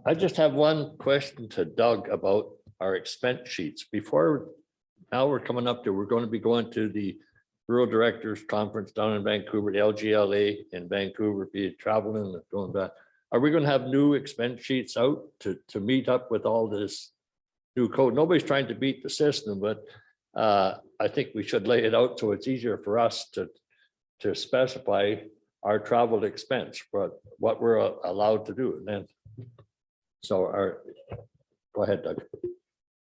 Speaker 2: I just have one question to Doug about our expense sheets. Before, now we're coming up to, we're going to be going to the Rural Directors Conference down in Vancouver, the LGLA in Vancouver, be it traveling and going back. Are we going to have new expense sheets out to meet up with all this new code? Nobody's trying to beat the system, but I think we should lay it out so it's easier for us to specify our travel expense, but what we're allowed to do. And then, so go ahead, Doug.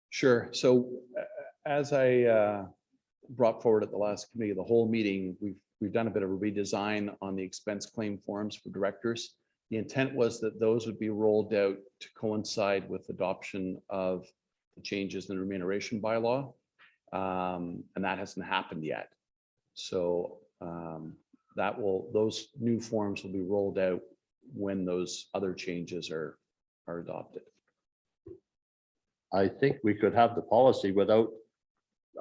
Speaker 10: Sure. So as I brought forward at the last committee, the whole meeting, we've done a bit of a redesign on the expense claim forms for directors. The intent was that those would be rolled out to coincide with adoption of the changes in the remuneration bylaw. And that hasn't happened yet. So those new forms will be rolled out when those other changes are adopted.
Speaker 2: I think we could have the policy without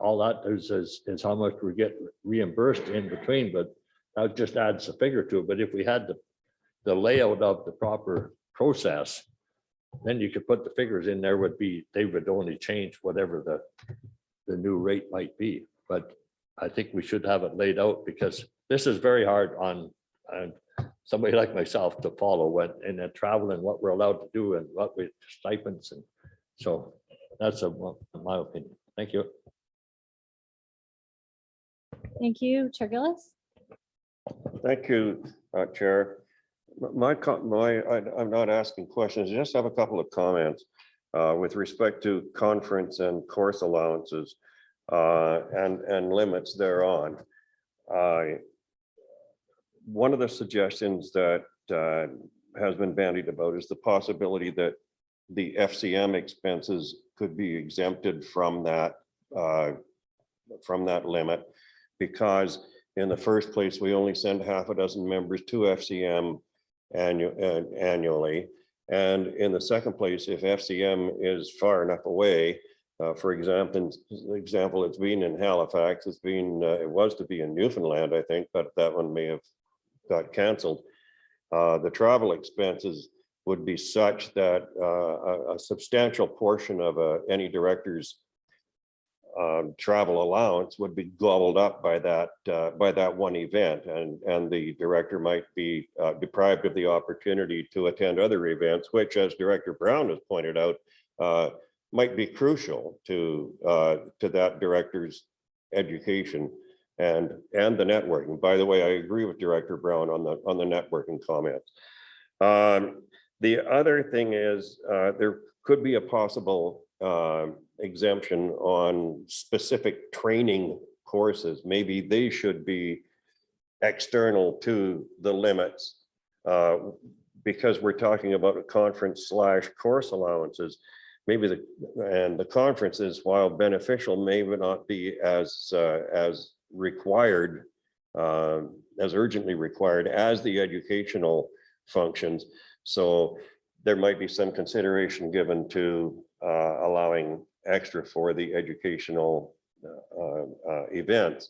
Speaker 2: all that is how much we get reimbursed in between, but that just adds a figure to it. But if we had the layout of the proper process, then you could put the figures in there they would only change whatever the new rate might be. But I think we should have it laid out because this is very hard on somebody like myself to follow when in the travel and what we're allowed to do and what we stipends. And so that's my opinion. Thank you.
Speaker 1: Thank you, Chair Gillis.
Speaker 6: Thank you, Chair. I'm not asking questions, I just have a couple of comments with respect to conference and course allowances and limits thereon. One of the suggestions that has been bandied about is the possibility that the FCM expenses could be exempted from that limit, because in the first place, we only send half a dozen members to FCM annually. And in the second place, if FCM is far enough away, for example, it's been in Halifax, it was to be in Newfoundland, I think, but that one may have got canceled. The travel expenses would be such that a substantial portion of any director's travel allowance would be gobbled up by that one event, and the director might be deprived of the opportunity to attend other events, which, as Director Brown has pointed out, might be crucial to that director's education and the networking. By the way, I agree with Director Brown on the networking comments. The other thing is there could be a possible exemption on specific training courses. Maybe they should be external to the limits because we're talking about a conference/course allowances. Maybe the conferences, while beneficial, may not be as required, as urgently required as the educational functions. So there might be some consideration given to allowing extra for the educational events.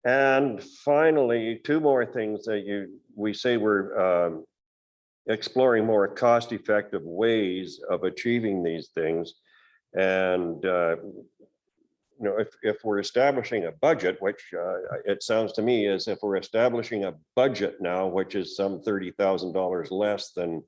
Speaker 6: And finally, two more things that we say we're exploring more cost-effective ways of achieving these things. And if we're establishing a budget, which it sounds to me as if we're establishing a budget now, which is some $30,000 less than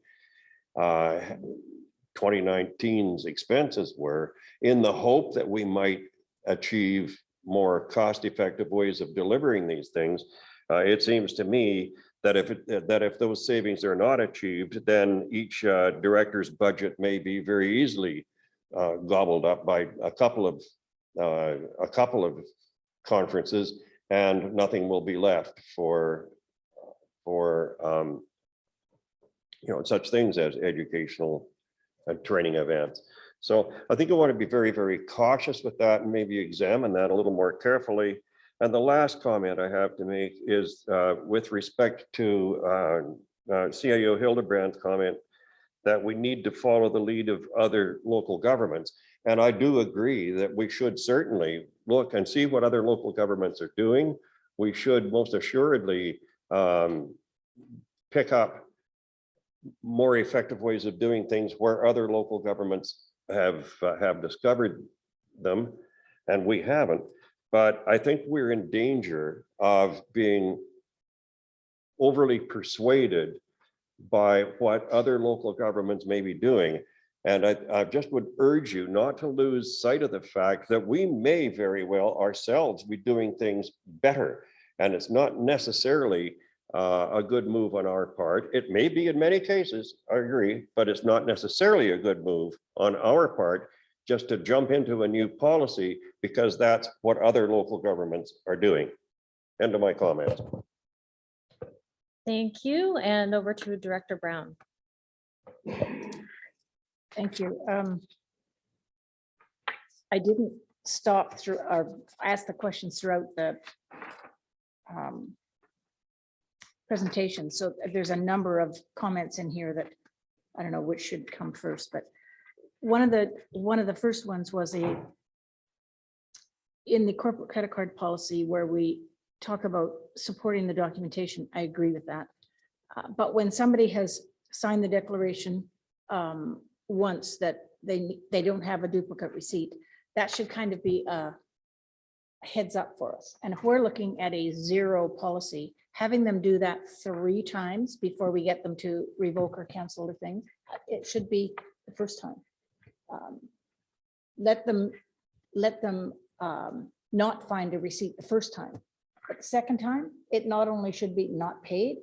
Speaker 6: 2019's expenses were, in the hope that we might achieve more cost-effective ways of delivering these things. It seems to me that if those savings are not achieved, then each director's budget may be very easily gobbled up by a couple of conferences, and nothing will be left for such things as educational and training events. So I think I want to be very, very cautious with that and maybe examine that a little more carefully. And the last comment I have to make is with respect to CIO Hildebrand's comment that we need to follow the lead of other local governments. And I do agree that we should certainly look and see what other local governments are doing. We should most assuredly pick up more effective ways of doing things where other local governments have discovered them, and we haven't. But I think we're in danger of being overly persuaded by what other local governments may be doing. And I just would urge you not to lose sight of the fact that we may very well ourselves be doing things better. And it's not necessarily a good move on our part. It may be in many cases, I agree, but it's not necessarily a good move on our part just to jump into a new policy because that's what other local governments are doing. End of my comments.
Speaker 1: Thank you. And over to Director Brown.
Speaker 4: Thank you. I didn't stop through or ask the questions throughout the presentation. So there's a number of comments in here that I don't know which should come first, but one of the first ones was in the corporate credit card policy where we talk about supporting the documentation. I agree with that. But when somebody has signed the declaration once that they don't have a duplicate receipt, that should kind of be a heads up for us. And if we're looking at a zero policy, having them do that 3 times before we get them to revoke or cancel the thing, it should be the first time. Let them not find a receipt the first time, but the second time, it not only should be not paid,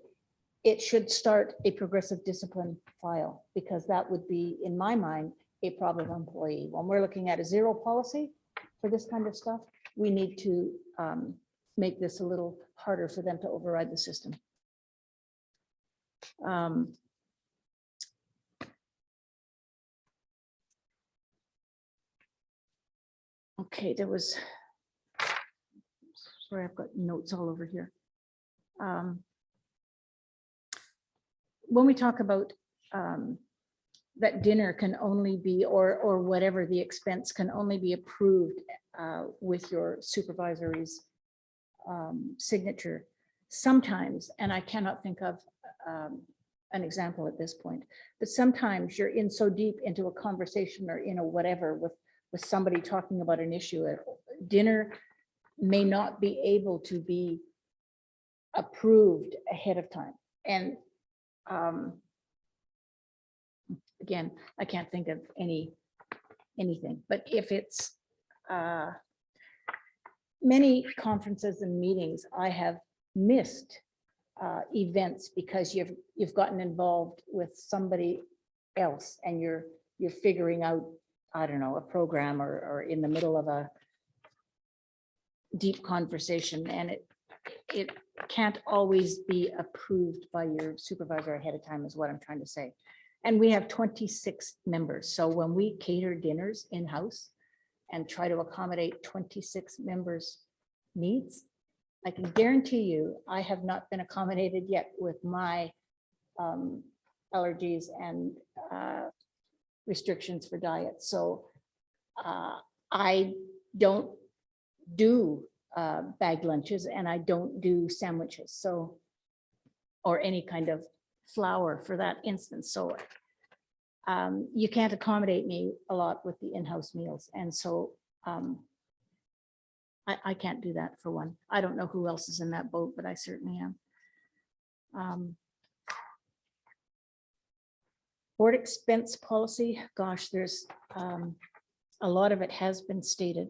Speaker 4: it should start a progressive discipline file, because that would be, in my mind, a problem employee. When we're looking at a zero policy for this kind of stuff, we need to make this a little harder for them to override the system. Okay, there was, sorry, I've got notes all over here. When we talk about that dinner can only be, or whatever the expense can only be approved with your supervisory's signature, sometimes, and I cannot think of an example at this point, but sometimes you're in so deep into a conversation or in a whatever with somebody talking about an issue, dinner may not be able to be approved ahead of time. And again, I can't think of anything, but if it's many conferences and meetings, I have missed events because you've gotten involved with somebody else and you're figuring out, I don't know, a program or in the middle of a deep conversation, and it can't always be approved by your supervisor ahead of time is what I'm trying to say. And we have 26 members. So when we cater dinners in-house and try to accommodate 26 members' needs, I can guarantee you, I have not been accommodated yet with my allergies and restrictions for diet. So I don't do bag lunches and I don't do sandwiches. So, or any kind of flour for that instance. So you can't accommodate me a lot with the in-house meals. And so I can't do that for one. I don't know who else is in that boat, but I certainly am. Board expense policy, gosh, there's a lot of it has been stated.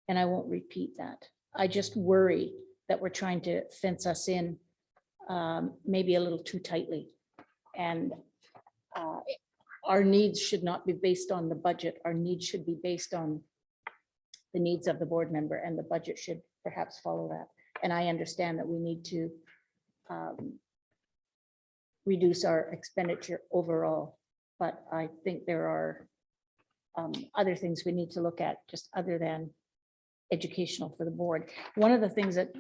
Speaker 4: And I won't repeat that. I just worry that we're trying to fence us in maybe a little too tightly. And our needs should not be based on the budget. Our needs should be based on the needs of the board member, and the budget should perhaps follow that. And I understand that we need to reduce our expenditure overall, but I think there are other things we need to look at just other than educational for the board. One of the things that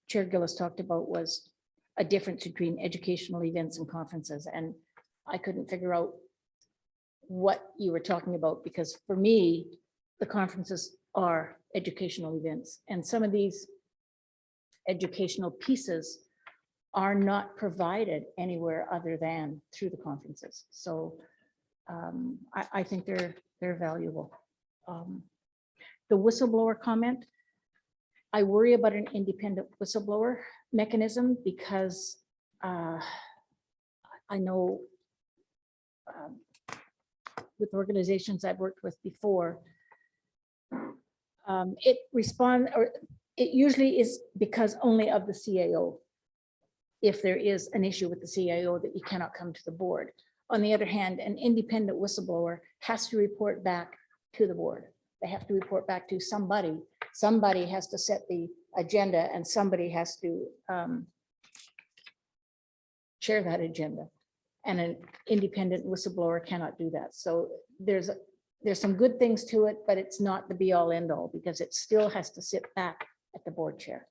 Speaker 4: Chair Gillis talked about was a difference between educational events and conferences. And I couldn't figure out what you were talking about, because for me, the conferences are educational events. And some of these educational pieces are not provided anywhere other than through the conferences. So I think they're valuable. The whistleblower comment, I worry about an independent whistleblower mechanism because I know with organizations I've worked with before, it usually is because only of the CAO. If there is an issue with the CAO that you cannot come to the board. On the other hand, an independent whistleblower has to report back to the board. They have to report back to somebody. Somebody has to set the agenda and somebody has to chair that agenda. And an independent whistleblower cannot do that. So there's some good things to it, but it's not the be all end all because it still has to sit back at the board chair.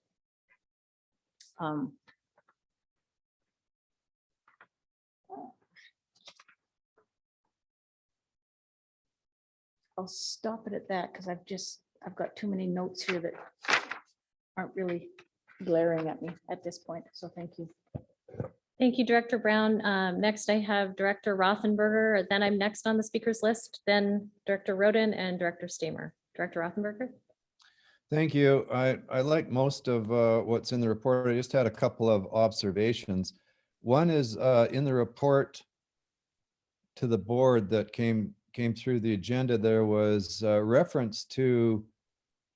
Speaker 4: I'll stop it at that because I've got too many notes here that aren't really glaring at me at this point. So thank you.
Speaker 1: Thank you, Director Brown. Next, I have Director Rothenberger. Then I'm next on the speakers list, then Director Roden and Director Stamer. Director Rothenberger.
Speaker 12: Thank you. I like most of what's in the report. I just had a couple of observations. One is in the report to the board that came through the agenda, there was reference to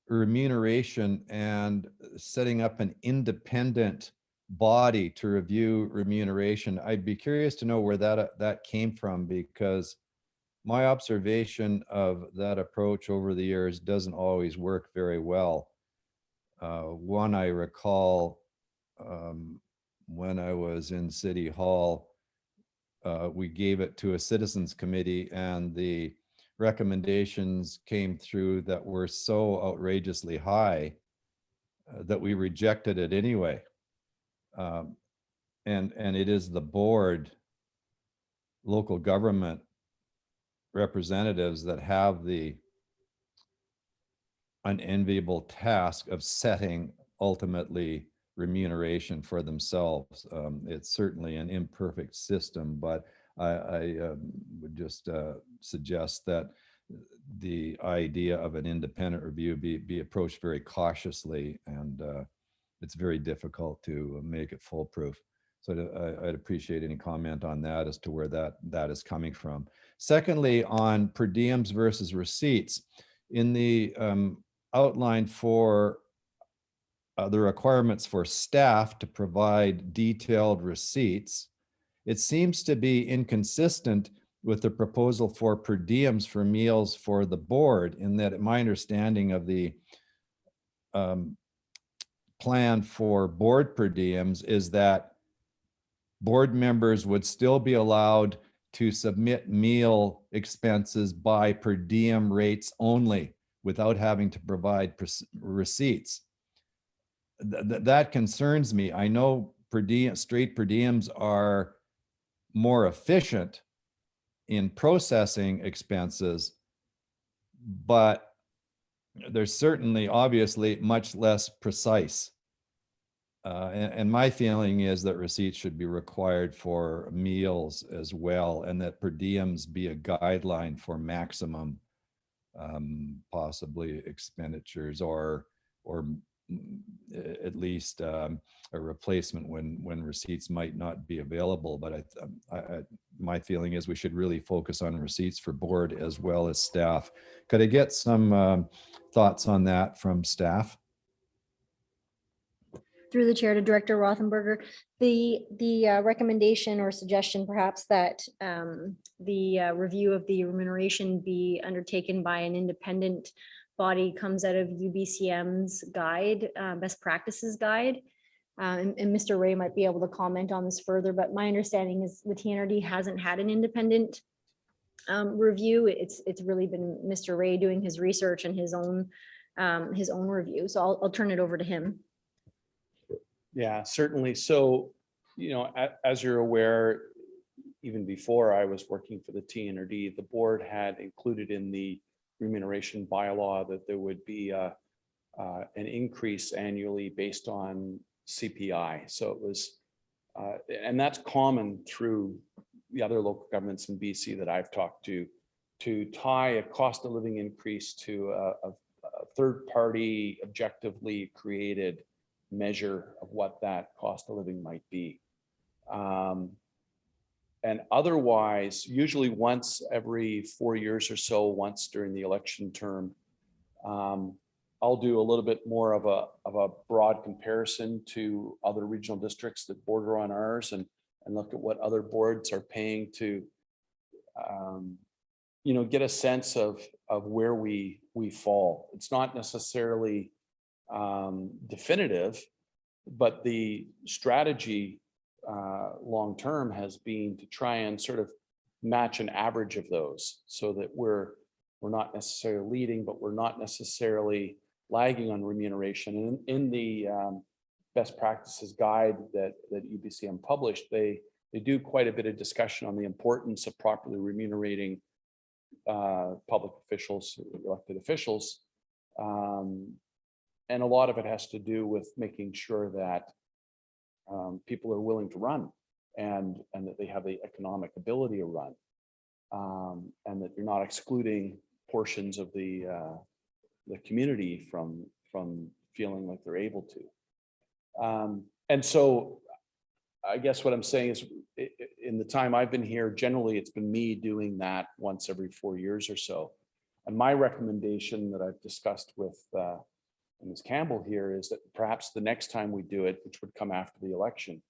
Speaker 12: remuneration and setting up an independent body to review remuneration. I'd be curious to know where that came from, because my observation of that approach over the years doesn't always work very well. One I recall when I was in City Hall, we gave it to a citizens committee and the recommendations came through that were so outrageously high that we rejected it anyway. And it is the board, local government representatives that have the unenviable task of setting ultimately remuneration for themselves. It's certainly an imperfect system, but I would just suggest that the idea of an independent review be approached very cautiously, and it's very difficult to make it foolproof. So I'd appreciate any comment on that as to where that is coming from. Secondly, on per diems versus receipts, in the outline for the requirements for staff to provide detailed receipts, it seems to be inconsistent with the proposal for per diems for meals for the board, in that my understanding of the plan for board per diems is that board members would still be allowed to submit meal expenses by per diem rates only without having to provide receipts. That concerns me. I know straight per diems are more efficient in processing expenses, but they're certainly obviously much less precise. And my feeling is that receipts should be required for meals as well, and that per diems be a guideline for maximum possibly expenditures, or at least a replacement when receipts might not be available. But my feeling is we should really focus on receipts for board as well as staff. Could I get some thoughts on that from staff?
Speaker 3: Through the chair to Director Rothenberger, the recommendation or suggestion perhaps that the review of the remuneration be undertaken by an independent body comes out of UBCM's guide, best practices guide. And Mr. Ray might be able to comment on this further, but my understanding is the TNRD hasn't had an independent review. It's really been Mr. Ray doing his research and his own review. So I'll turn it over to him.
Speaker 10: Yeah, certainly. So, as you're aware, even before I was working for the TNRD, the board had included in the remuneration bylaw that there would be an increase annually based on CPI. So it was, and that's common through the other local governments in BC that I've talked to tie a cost of living increase to a third-party objectively created measure of what that cost of living might be. And otherwise, usually once every 4 years or so, once during the election term, I'll do a little bit more of a broad comparison to other regional districts that border on ours and look at what other boards are paying to, get a sense of where we fall. It's not necessarily definitive, but the strategy long-term has been to try and sort of match an average of those so that we're not necessarily leading, but we're not necessarily lagging on remuneration. And in the best practices guide that UBCM published, they do quite a bit of discussion on the importance of properly remunerating public officials, elected officials. And a lot of it has to do with making sure that people are willing to run and that they have the economic ability to run, and that you're not excluding portions of the community from feeling like they're able to. And so I guess what I'm saying is in the time I've been here, generally it's been me doing that once every 4 years or so. And my recommendation that I've discussed with Ms. Campbell here is that perhaps the next time we do it, which would come after the election,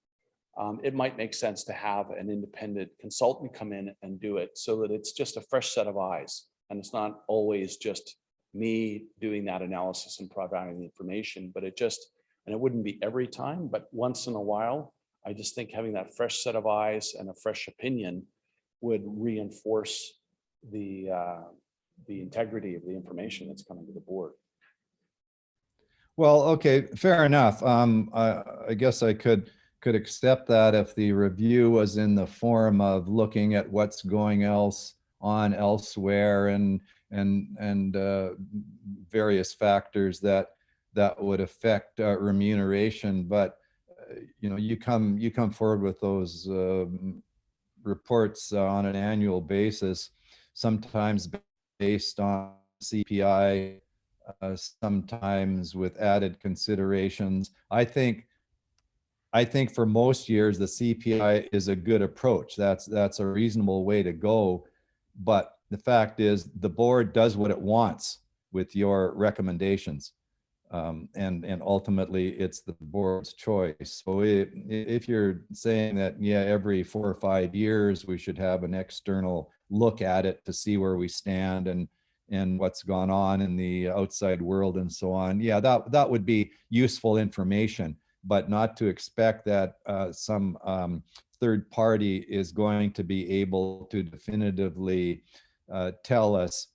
Speaker 10: it might make sense to have an independent consultant come in and do it so that it's just a fresh set of eyes. And it's not always just me doing that analysis and providing the information, but it wouldn't be every time, but once in a while, I just think having that fresh set of eyes and a fresh opinion would reinforce the integrity of the information that's coming to the board.
Speaker 12: Well, okay, fair enough. I guess I could accept that if the review was in the form of looking at what's going on elsewhere and various factors that would affect remuneration. But you come forward with those reports on an annual basis, sometimes based on CPI, sometimes with added considerations. I think for most years the CPI is a good approach. That's a reasonable way to go. But the fact is the board does what it wants with your recommendations. And ultimately it's the board's choice. So if you're saying that, yeah, every 4 or 5 years we should have an external look at it to see where we stand and what's gone on in the outside world and so on, yeah, that would be useful information, but not to expect that some third party is going to be able to definitively tell us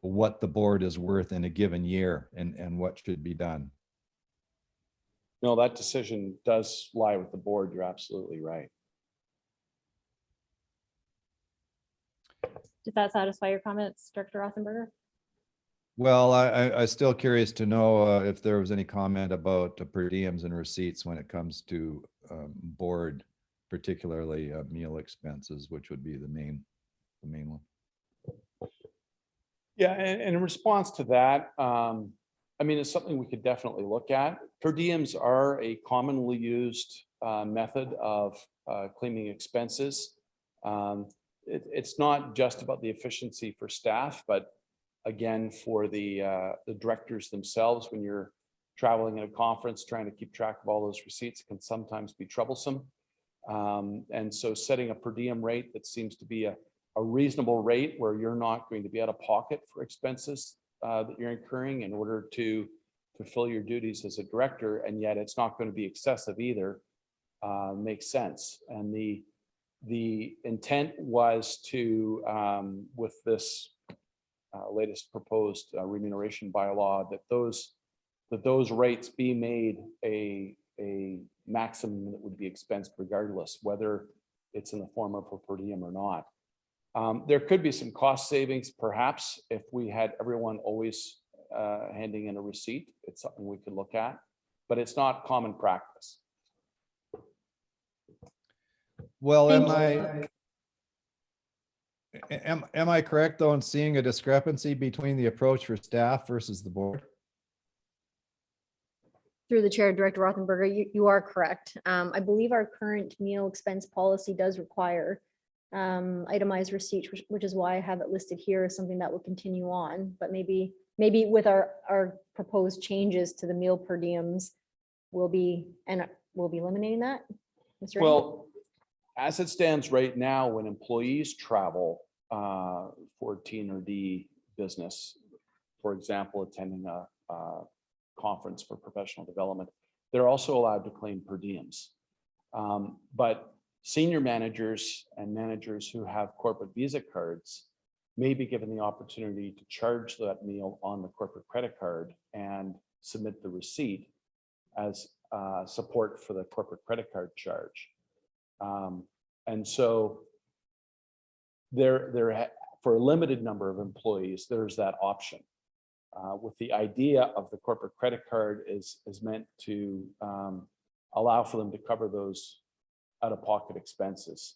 Speaker 12: what the board is worth in a given year and what should be done.
Speaker 10: No, that decision does lie with the board. You're absolutely right.
Speaker 1: Does that satisfy your comments, Director Rothenberger?
Speaker 12: Well, I'm still curious to know if there was any comment about per diems and receipts when it comes to board, particularly meal expenses, which would be the main one.
Speaker 10: Yeah, and in response to that, I mean, it's something we could definitely look at. Per diems are a commonly used method of claiming expenses. It's not just about the efficiency for staff, but again, for the directors themselves, when you're traveling at a conference, trying to keep track of all those receipts can sometimes be troublesome. And so setting a per diem rate that seems to be a reasonable rate where you're not going to be out of pocket for expenses that you're incurring in order to fulfill your duties as a director, and yet it's not going to be excessive either, makes sense. And the intent was to, with this latest proposed remuneration bylaw, that those rates be made a maximum that would be expensed regardless, whether it's in the form of a per diem or not. There could be some cost savings, perhaps, if we had everyone always handing in a receipt. It's something we could look at. but it's not common practice.
Speaker 12: Well, am
Speaker 1: Thank
Speaker 12: I correct though in seeing a discrepancy between the approach for staff versus the board?
Speaker 3: Through the chair, Director Rothenberger, you are correct. I believe our current meal expense policy does require itemized receipts, which is why I have it listed here as something that will continue on. But maybe with our proposed changes to the meal per diems, we'll be eliminating that. Mr. Ray?
Speaker 10: Well, as it stands right now, when employees travel for Tnre business, for example, attending a conference for professional development, they're also allowed to claim per diems. But senior managers and managers who have corporate Visa cards may be given the opportunity to charge that meal on the corporate credit card and submit the receipt as support for the corporate credit card charge. And so for a limited number of employees, there's that option. With the idea of the corporate credit card is meant to allow for them to cover those out-of-pocket expenses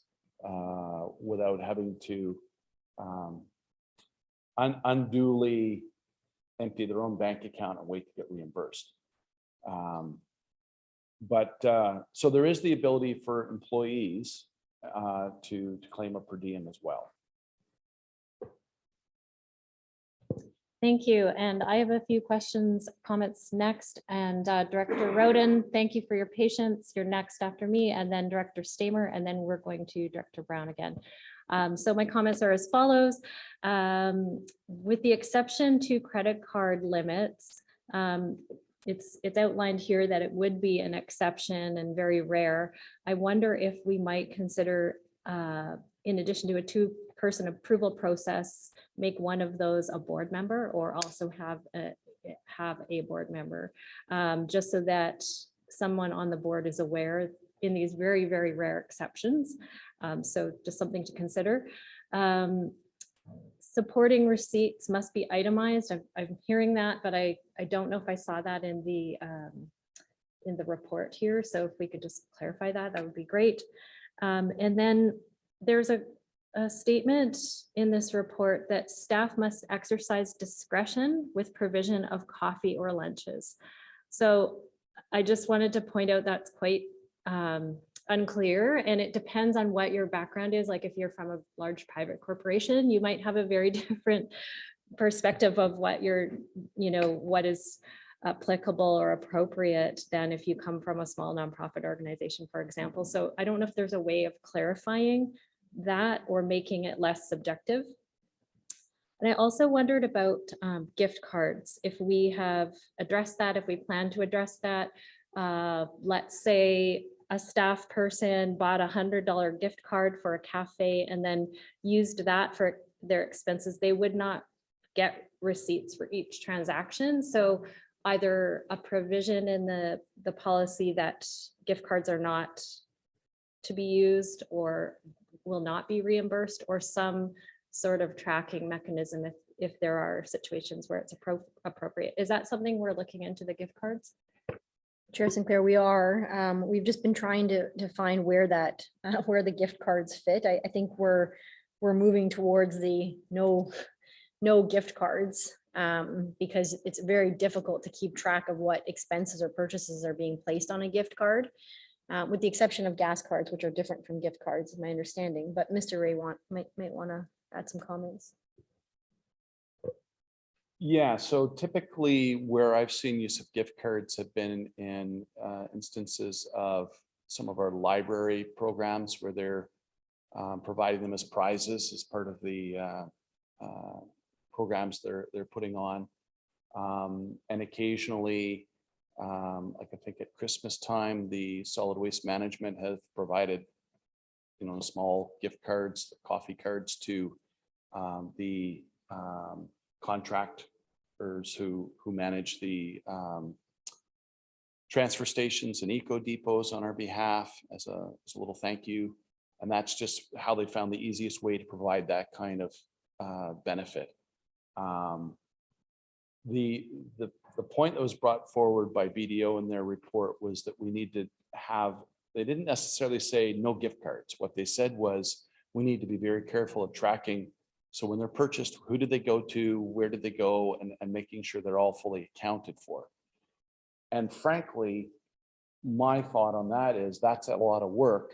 Speaker 10: without having to unduly empty their own bank account and wait to get reimbursed. So there is the ability for employees to claim a per diem as well.
Speaker 1: Thank you. And I have a few questions, comments next. And Director Roden, thank you for your patience. You're next after me, and then Director Stamer, and then we're going to Director Brown again. So my comments are as follows. With the exception to credit card limits, it's outlined here that it would be an exception and very rare. I wonder if we might consider, in addition to a two-person approval process, make one of those a board member, or also have a board member, just so that someone on the board is aware in these very, very rare exceptions. So just something to consider. Supporting receipts must be itemized. I'm hearing that, but I don't know if I saw that in the report here. So if we could just clarify that, that would be great. And then there's a statement in this report that staff must exercise discretion with provision of coffee or lunches. So I just wanted to point out that's quite unclear, and it depends on what your background is. Like if you're from a large private corporation, you might have a very different perspective of what what is applicable or appropriate than if you come from a small nonprofit organization, for example. So I don't know if there's a way of clarifying that or making it less subjective. And I also wondered about gift cards. If we have addressed that, if we plan to address that, let's say a staff person bought $100 gift card for a cafe and then used that for their expenses, they would not get receipts for each transaction. So either a provision in the policy that gift cards are not to be used or will not be reimbursed, or some sort of tracking mechanism if there are situations where it's appropriate. Is that something we're looking into, the gift cards?
Speaker 3: Chair Sinclair, we are. We've just been trying to find where where the gift cards fit. I think we're moving towards the no gift cards because it's very difficult to keep track of what expenses or purchases are being placed on a gift card, with the exception of gas cards, which are different from gift cards, is my understanding. But Mr. Ray might want to add some comments.
Speaker 10: Yeah, so typically where I've seen use of gift cards have been in instances of some of our library programs where they're providing them as prizes as part of the programs they're putting on. And occasionally, like I think at Christmas time, the solid waste management have provided, small gift cards, coffee cards to the contractors who manage the transfer stations and eco depots on our behalf as a little thank you. And that's just how they found the easiest way to provide that kind of benefit. The the point that was brought forward by BDO in their report was that we need to have, they didn't necessarily say no gift cards. What they said was, we need to be very careful of tracking. So when they're purchased, who did they go to, where did they go, and making sure they're all fully accounted for. And frankly, my thought on that is that's a lot of work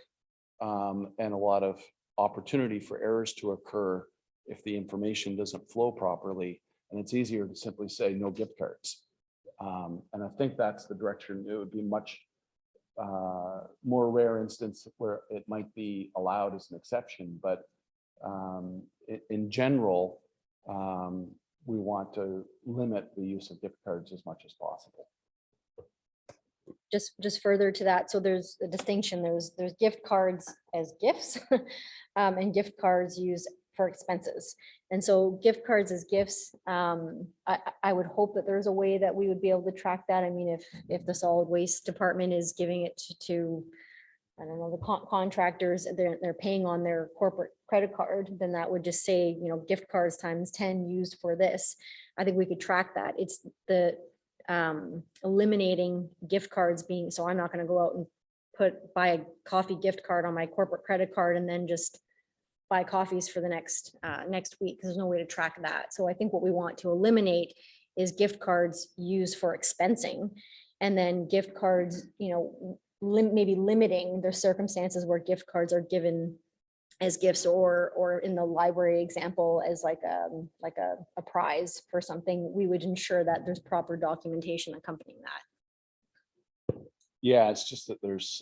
Speaker 10: and a lot of opportunity for errors to occur if the information doesn't flow properly. And it's easier to simply say no gift cards. And I think that's the direction. It would be much more rare instance where it might be allowed as an exception, but in general, we want to limit the use of gift cards as much as possible.
Speaker 3: Just further to that, so there's a distinction. There's gift cards as gifts and gift cards used for expenses. And so gift cards as gifts, I would hope that there's a way that we would be able to track that. I mean, if the solid waste department is giving it to I don't know, the contractors, they're paying on their corporate credit card, then that would just say, you know, gift cards times 10 used for this. I think we could track that. It's the eliminating gift cards being, so I'm not going to go out and buy a coffee gift card on my corporate credit card and then just buy coffees for the next week, because there's no way to track that. So I think what we want to eliminate is gift cards used for expensing, and then gift cards, you know, maybe limiting their circumstances where gift cards are given as gifts, or in the library example as like a prize for something. We would ensure that there's proper documentation accompanying that.
Speaker 10: Yeah, it's just that there's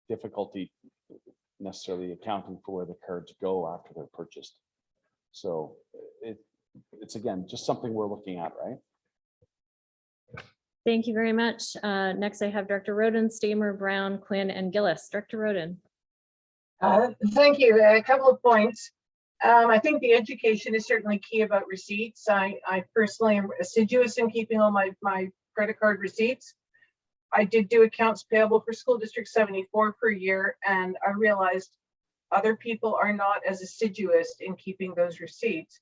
Speaker 10: difficulty necessarily accounting for where the cards go after they're purchased. So it's again, just something we're looking at, right?
Speaker 1: Thank you very much. Next, I have Director Roden, Stamer, Brown, Quinn, and Gillis. Director Roden.
Speaker 11: Thank you. A couple of points. I think the education is certainly key about receipts. I personally am assiduous in keeping all my credit card receipts. I did do accounts payable for School District 74 per year, and I realized other people are not as assiduous in keeping those receipts.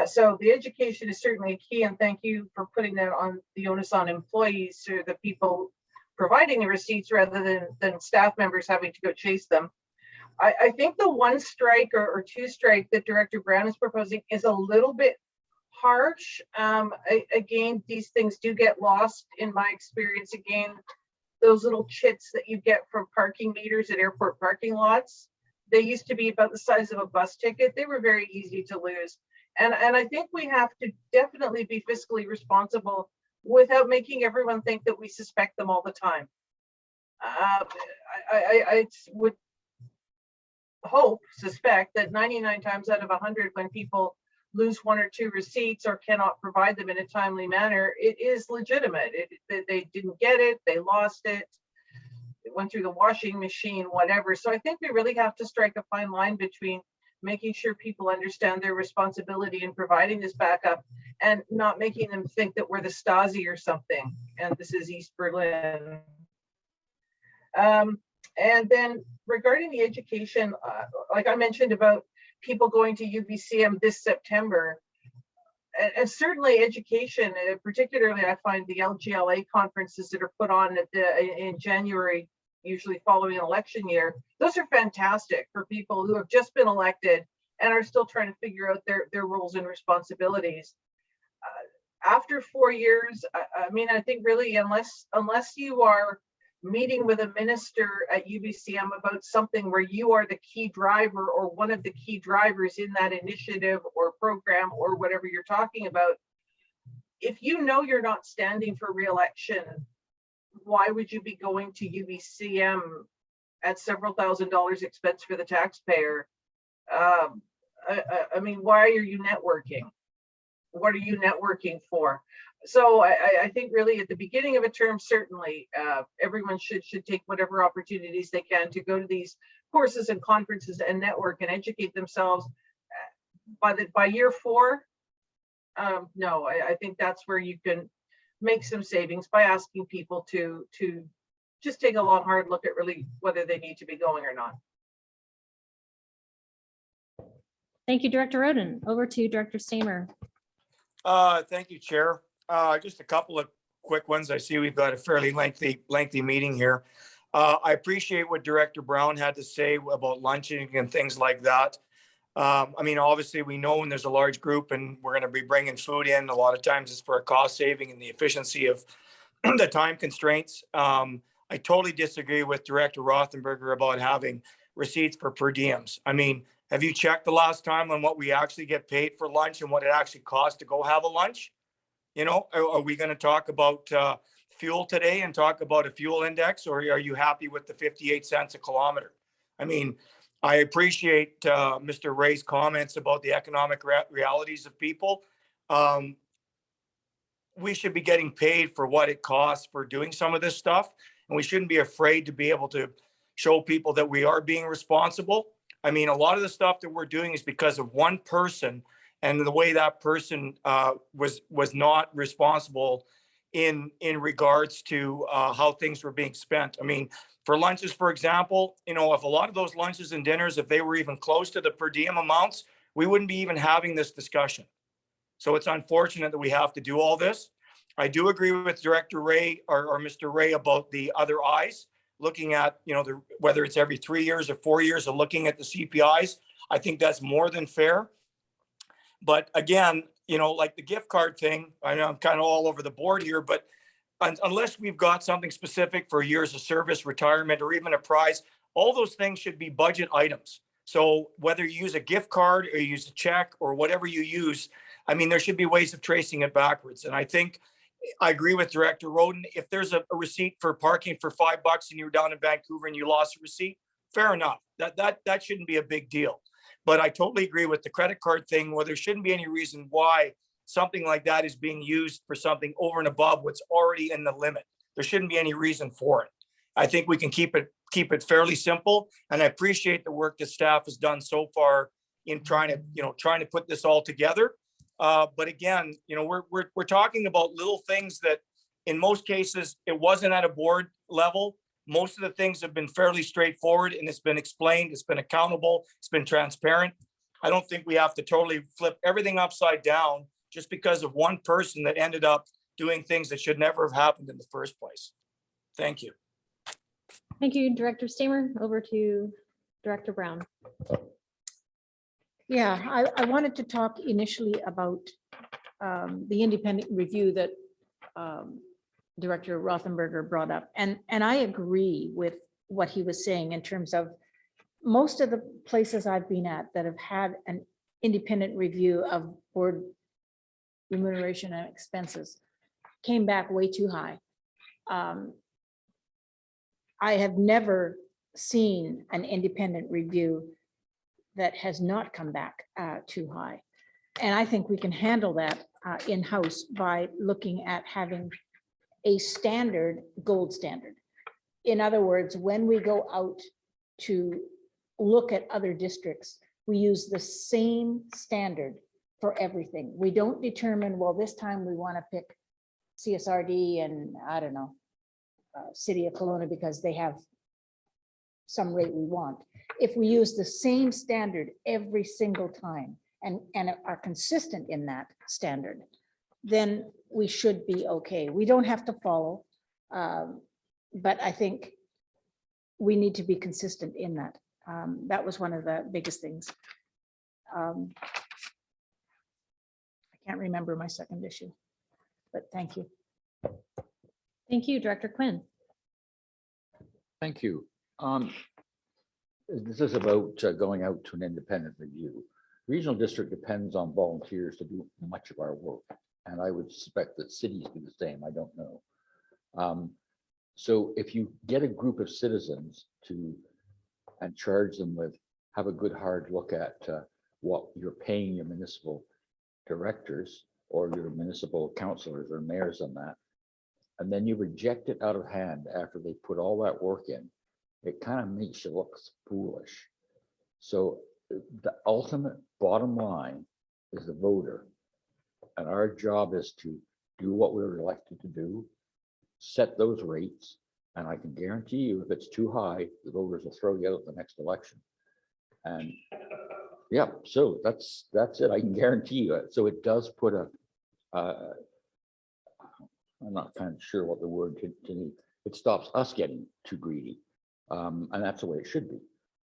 Speaker 11: So the education is certainly a key, and thank you for putting that on the onus on employees, or the people providing the receipts, rather than staff members having to go chase them. I think the one strike or two strike that Director Brown is proposing is a little bit harsh. Again, these things do get lost in my experience. Again, those little chits that you get from parking meters at airport parking lots, they used to be about the size of a bus ticket. They were very easy to lose. And I think we have to definitely be fiscally responsible without making everyone think that we suspect them all the time. I would suspect that 99 times out of 100, when people lose one or two receipts or cannot provide them in a timely manner, it is legitimate. They didn't get it, they lost it, it went through the washing machine, whatever. So I think we really have to strike a fine line between making sure people understand their responsibility in providing this backup and not making them think that we're the Stasi or something, and this is East Berlin. And then regarding the education, like I mentioned about people going to UBCM this September, and certainly education, particularly I find the LGLA conferences that are put on in January, usually following an election year, those are fantastic for people who have just been elected and are still trying to figure out their roles and responsibilities. After 4 years, I mean, I think really, unless you are meeting with a minister at UBCM about something where you are the key driver or one of the key drivers in that initiative or program or whatever you're talking about, if you know you're not standing for re-election, why would you be going to UBCM at several $1,000s expense for the taxpayer? I mean, why are you networking? What are you networking for? So I think really at the beginning of a term, certainly everyone should take whatever opportunities they can to go to these courses and conferences and network and educate themselves. By year 4, no, I think that's where you can make some savings by asking people to just take a long, hard look at really whether they need to be going or not.
Speaker 1: Thank you, Director Roden. Over to Director Stamer.
Speaker 7: Thank you, Chair. Just a couple of quick ones. I see we've got a fairly lengthy meeting here. I appreciate what Director Brown had to say about lunching and things like that. I mean, obviously, we know when there's a large group and we're going to be bringing food in, a lot of times it's for a cost saving and the efficiency of the time constraints. I totally disagree with Director Rothenberger about having receipts for per diems. I mean, have you checked the last time on what we actually get paid for lunch and what it actually costs to go have a lunch? You know, are we going to talk about fuel today and talk about a fuel index, or are you happy with the 58 cents a kilometer? I mean, I appreciate Mr. Ray's comments about the economic realities of people. We should be getting paid for what it costs for doing some of this stuff. And we shouldn't be afraid to be able to show people that we are being responsible. I mean, a lot of the stuff that we're doing is because of one person and the way that person was not responsible in regards to how things were being spent. I mean, for lunches, for example, you know, if a lot of those lunches and dinners, if they were even close to the per diem amounts, we wouldn't be even having this discussion. So it's unfortunate that we have to do all this. I do agree with Director Ray or Mr. Ray about the other eyes, looking at, you know, whether it's every 3 years or 4 years of looking at the CPIs. I think that's more than fair. But again, you know, like the gift card thing, I know I'm kind of all over the board here, but unless we've got something specific for years of service, retirement, or even a prize, all those things should be budget items. So whether you use a gift card or you use a check or whatever you use, I mean, there should be ways of tracing it backwards. And I think I agree with Director Roden. If there's a receipt for parking for $5 and you're down in Vancouver and you lost a receipt, fair enough. That shouldn't be a big deal. But I totally agree with the credit card thing, where there shouldn't be any reason why something like that is being used for something over and above what's already in the limit. There shouldn't be any reason for it. I think we can keep it fairly simple. And I appreciate the work that staff has done so far in trying to put this all together. But again, you know, we're talking about little things that in most cases, it wasn't at a board level. Most of the things have been fairly straightforward and it's been explained, it's been accountable, it's been transparent. I don't think we have to totally flip everything upside down just because of one person that ended up doing things that should never have happened in the first place. Thank you.
Speaker 1: Thank you, Director Stamer. Over to Director Brown.
Speaker 4: Yeah, I wanted to talk initially about the independent review that Director Rothenberger brought up. And I agree with what he was saying in terms of most of the places I've been at that have had an independent review of board remuneration and expenses came back way too high. I have never seen an independent review that has not come back too high. And I think we can handle that in-house by looking at having a standard, gold standard. In other words, when we go out to look at other districts, we use the same standard for everything. We don't determine, well, this time we want to pick CSRD and I don't know, City of Kelowna because they have some rate we want. If we use the same standard every single time and are consistent in that standard, then we should be okay. We don't have to follow, but I think we need to be consistent in that. That was one of the biggest things. I can't remember my second issue, but thank you.
Speaker 1: Thank you, Director Quinn.
Speaker 5: Thank you. This is about going out to an independent review. Regional district depends on volunteers to do much of our work. And I would suspect that cities do the same. I don't know. So if you get a group of citizens and charge them with, have a good hard look at what you're paying your municipal directors or your municipal councillors or mayors on that, and then you reject it out of hand after they put all that work in, it kind of makes you look foolish. So the ultimate bottom line is the voter. And our job is to do what we were elected to do, set those rates. And I can guarantee you, if it's too high, the voters will throw you out the next election. And yeah, so that's it. I can guarantee you it. So it does put a I'm not kind of sure what the word it stops us getting too greedy. And that's the way it should be.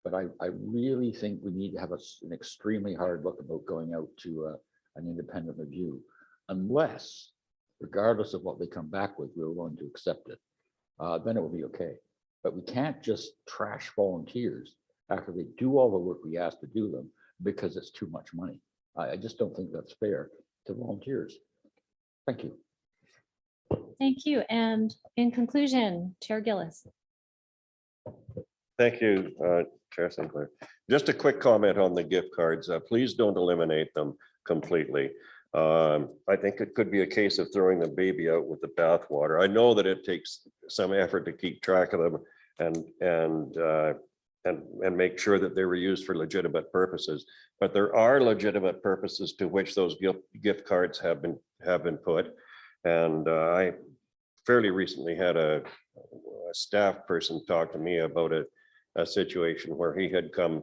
Speaker 5: But I really think we need to have an extremely hard look about going out to an independent review, unless, regardless of what they come back with, we're willing to accept it. Then it will be okay. But we can't just trash volunteers after they do all the work we ask to do them because it's too much money. I just don't think that's fair to volunteers. Thank you.
Speaker 1: Thank you. And in conclusion, Chair Gillis.
Speaker 6: Thank you, Chair Sinclair. Just a quick comment on the gift cards. Please don't eliminate them completely. I think it could be a case of throwing the baby out with the bathwater. I know that it takes some effort to keep track of them and make sure that they were used for legitimate purposes. But there are legitimate purposes to which those gift cards have been put. And I fairly recently had a staff person talk to me about a situation where he had come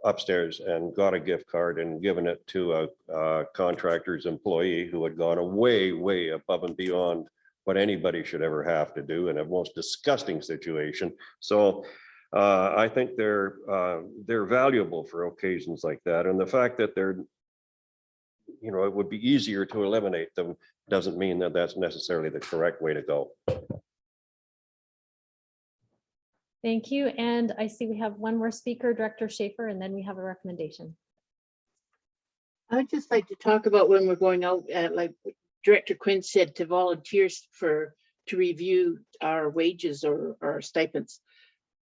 Speaker 6: upstairs and got a gift card and given it to a contractor's employee who had gone way above and beyond what anybody should ever have to do, in a most disgusting situation. So I think they're valuable for occasions like that. And the fact that they're, you know, it would be easier to eliminate them doesn't mean that that's necessarily the correct way to go.
Speaker 1: Thank you. And I see we have one more speaker, Director Schaefer, and then we have a recommendation.
Speaker 9: I'd just like to talk about when we're going out, like Director Quinn said, to volunteers to review our wages or our stipends.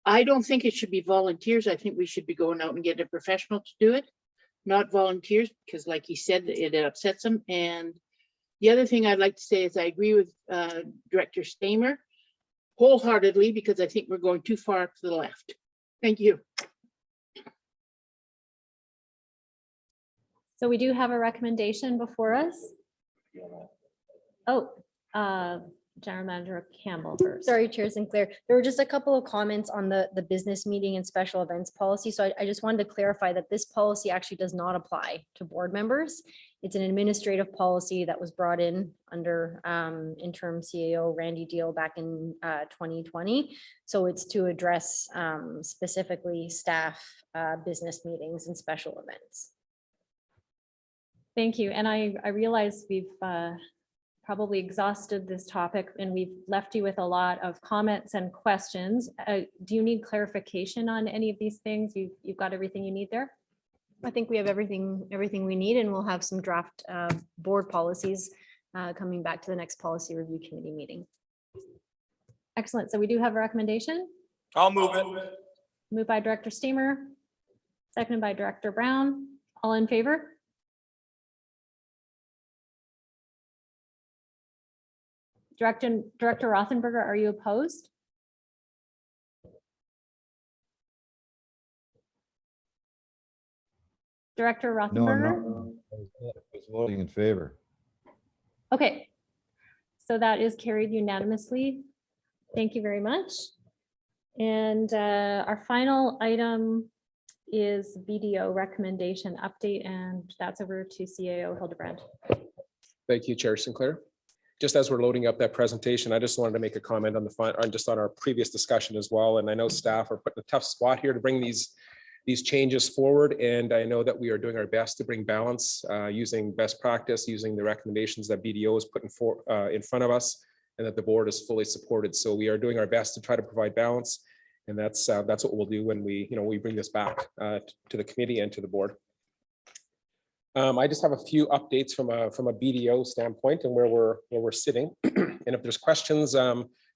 Speaker 9: I don't think it should be volunteers. I think we should be going out and getting a professional to do it, not volunteers, because like he said, it upsets them. And the other thing I'd like to say is I agree with Director Stamer wholeheartedly, because I think we're going too far to the left. Thank you.
Speaker 1: So we do have a recommendation before us. Oh, General Manager Campbell first.
Speaker 3: Sorry, Chair Sinclair. There were just a couple of comments on the business meeting and special events policy. So I just wanted to clarify that this policy actually does not apply to board members. It's an administrative policy that was brought in under interim CAO Randy Deal back in 2020. So it's to address specifically staff business meetings and special events.
Speaker 1: Thank you. And I realize we've probably exhausted this topic and we've left you with a lot of comments and questions. Do you need clarification on any of these things? You've got everything you need there?
Speaker 3: I think we have everything we need, and we'll have some draft board policies coming back to the next policy review committee meeting.
Speaker 1: Excellent. So we do have a recommendation.
Speaker 7: I'll move it.
Speaker 1: Moved by Director Steamer, seconded by Director Brown. All in favor? Director Rothenberger, are you opposed? Director
Speaker 12: No, I'm
Speaker 1: Rothenberger?
Speaker 12: not. I was voting in favor.
Speaker 1: Okay. So that is carried unanimously. Thank you very much. And our final item is BDO recommendation update, and that's over to CAO Hildebrand.
Speaker 8: Thank you, Chair Sinclair. Just as we're loading up that presentation, I just wanted to make a comment on on our previous discussion as well. And I know staff are put in a tough spot here to bring these changes forward. And I know that we are doing our best to bring balance using best practice, using the recommendations that BDO is putting in front of us, and that the board is fully supported. So we are doing our best to try to provide balance. And that's what we'll do when we bring this back to the committee and to the board. I just have a few updates from a BDO standpoint and where we're sitting. And if there's questions,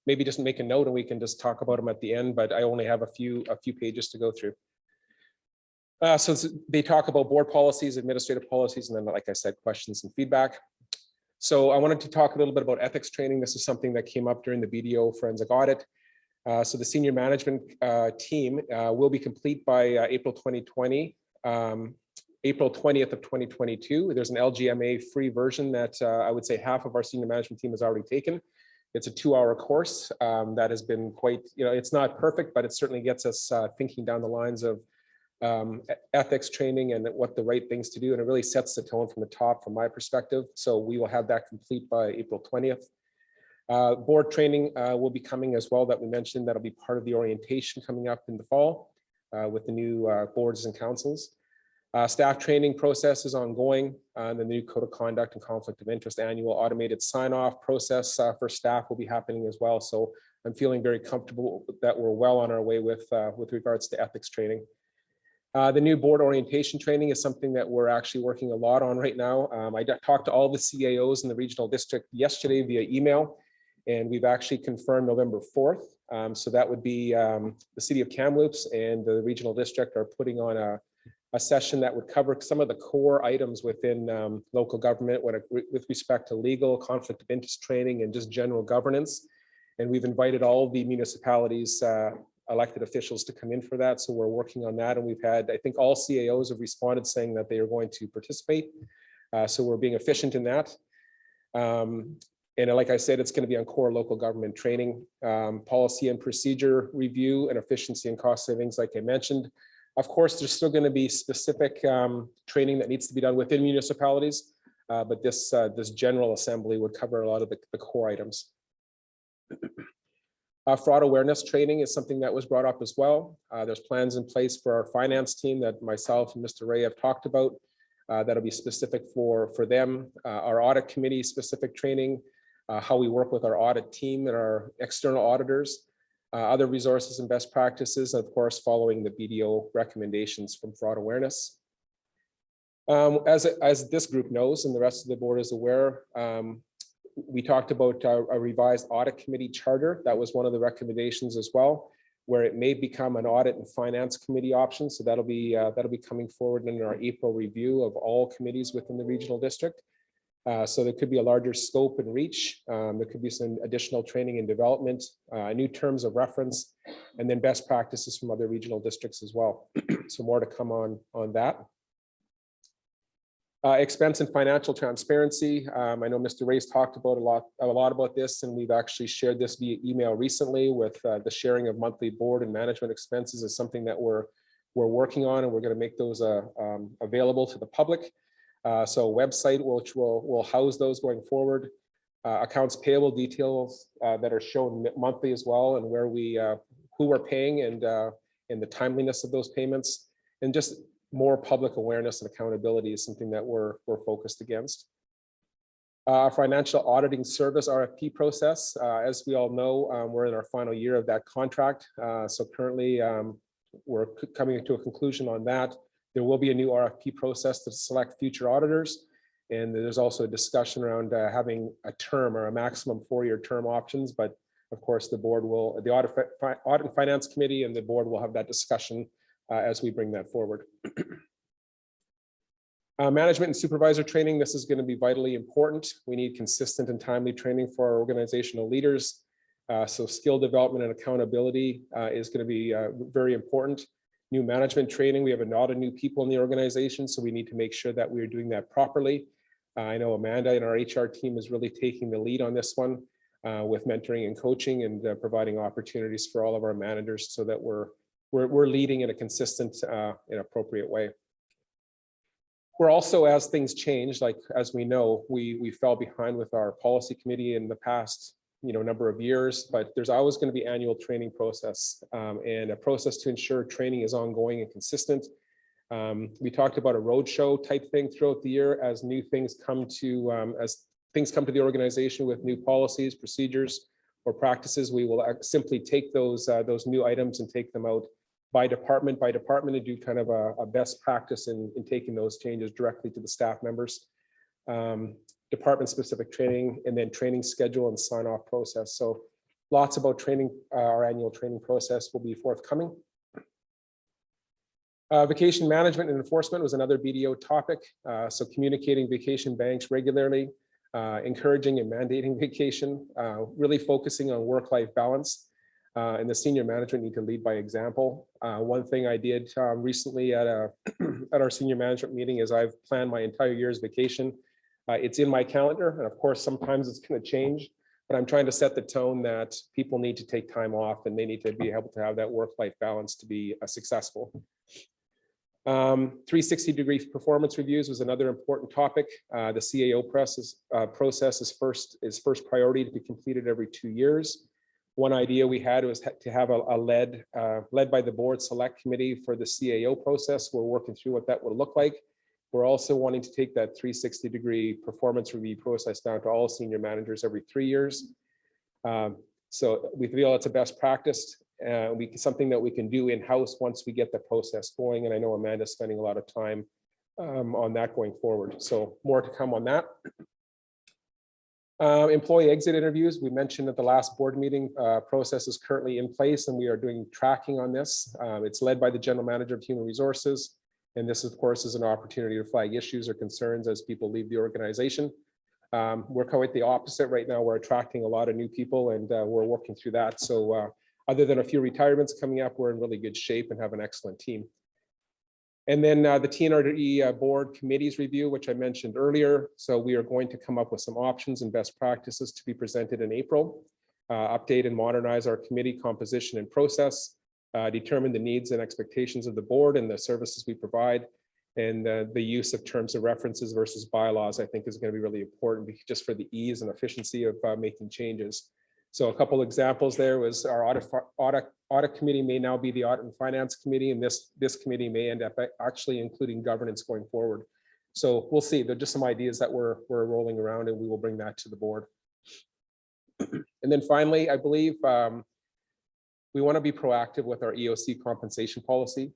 Speaker 8: maybe just make a note and we can just talk about them at the end, but I only have a few pages to go through. So they talk about board policies, administrative policies, and then, like I said, questions and feedback. So I wanted to talk a little bit about ethics training. This is something that came up during the BDO forensic audit. So the senior management team will be complete by April 2020. April 20th of 2022. There's an LGMA free version that I would say half of our senior management team has already taken. It's a 2-hour course that has been quite, it's not perfect, but it certainly gets us thinking down the lines of ethics training and what the right things to do. And it really sets the tone from the top from my perspective. So we will have that complete by April 20th. Board training will be coming as well that we mentioned. That'll be part of the orientation coming up in the fall with the new boards and councils. Staff training process is ongoing. The new code of conduct and conflict of interest annual automated sign-off process for staff will be happening as well. So I'm feeling very comfortable that we're well on our way with regards to ethics training. The new board orientation training is something that we're actually working a lot on right now. I talked to all the CAOs in the regional district yesterday via email, and we've actually confirmed November 4th. So that would be the city of Kamloops and the regional district are putting on a session that would cover some of the core items within local government with respect to legal, conflict of interest training, and just general governance. And we've invited all the municipalities, elected officials to come in for that. So we're working on that. And we've had, I think all CAOs have responded saying that they are going to participate. So we're being efficient in that. And like I said, it's going to be on core local government training, policy and procedure review, and efficiency and cost savings, like I mentioned. Of course, there's still going to be specific training that needs to be done within municipalities, but this general assembly would cover a lot of the core items. Fraud awareness training is something that was brought up as well. There's plans in place for our finance team that myself and Mr. Ray have talked about. That'll be specific for them. Our audit committee specific training, how we work with our audit team and our external auditors. Other resources and best practices, of course, following the BDO recommendations from fraud awareness. As this group knows, and the rest of the board is aware, we talked about a revised audit committee charter. That was one of the recommendations as well, where it may become an audit and finance committee option. So that'll be coming forward in our April review of all committees within the regional district. So there could be a larger scope and reach. There could be some additional training and development, new terms of reference, and then best practices from other regional districts as well. So more to come on that. Expense and financial transparency. I know Mr. Ray's talked about a lot about this, and we've actually shared this via email recently with the sharing of monthly board and management expenses is something that we're working on, and we're going to make those available to the public. So a website which will house those going forward. Accounts payable details that are shown monthly as well, and where who we're paying and the timeliness of those payments, and just more public awareness and accountability is something that we're focused against. Our financial auditing service RFP process, as we all know, we're in our final year of that contract. So currently we're coming to a conclusion on that. There will be a new RFP process to select future auditors. And there's also a discussion around having a term or a maximum 4-year term options. But of course, the board will, the Audit and Finance Committee and the board will have that discussion as we bring that forward. Management and supervisor training, this is going to be vitally important. We need consistent and timely training for our organizational leaders. So skill development and accountability is going to be very important. New management training, we have a lot of new people in the organization, so we need to make sure that we are doing that properly. I know Amanda and our HR team is really taking the lead on this one with mentoring and coaching and providing opportunities for all of our managers so that we're leading in a consistent and appropriate way. We're also, as things change, like as we know, we fell behind with our policy committee in the past number of years, but there's always going to be annual training process and a process to ensure training is ongoing and consistent. We talked about a roadshow type thing throughout the year as new things come to the organization with new policies, procedures, or practices. We will simply take those new items and take them out by department and do kind of a best practice in taking those changes directly to the staff members. Department specific training, and then training schedule and sign off process. So lots about training. Our annual training process will be forthcoming. Vacation management and enforcement was another BDO topic. So communicating vacation banks regularly, encouraging and mandating vacation, really focusing on work-life balance. And the senior management need to lead by example. One thing I did recently at our senior management meeting is I've planned my entire year's vacation. It's in my calendar, and of course, sometimes it's going to change, but I'm trying to set the tone that people need to take time off and they need to be able to have that work-life balance to be successful. 360-degree performance reviews was another important topic. The CAO process is first priority to be completed every 2 years. One idea we had was to have a led by the board select committee for the CAO process. We're working through what that would look like. We're also wanting to take that 360-degree performance review process down to all senior managers every 3 years. So we feel it's a best practice. Something that we can do in-house once we get the process going. And I know Amanda's spending a lot of time on that going forward. So more to come on that. Employee exit interviews, we mentioned at the last board meeting, process is currently in place and we are doing tracking on this. It's led by the general manager of human resources. And this, of course, is an opportunity to flag issues or concerns as people leave the organization. We're quite the opposite right now. We're attracting a lot of new people and we're working through that. So other than a few retirements coming up, we're in really good shape and have an excellent team. And then the Tnre board committees review, which I mentioned earlier. So we are going to come up with some options and best practices to be presented in April. Update and modernize our committee composition and process, determine the needs and expectations of the board and the services we provide. And the use of terms of references versus bylaws, I think is going to be really important just for the ease and efficiency of making changes. So a couple examples there was our audit committee may now be the audit and finance committee, and this committee may end up actually including governance going forward. So we'll see. They're just some ideas that we're rolling around, and we will bring that to the board. And then finally, I believe we want to be proactive with our EOC compensation policy.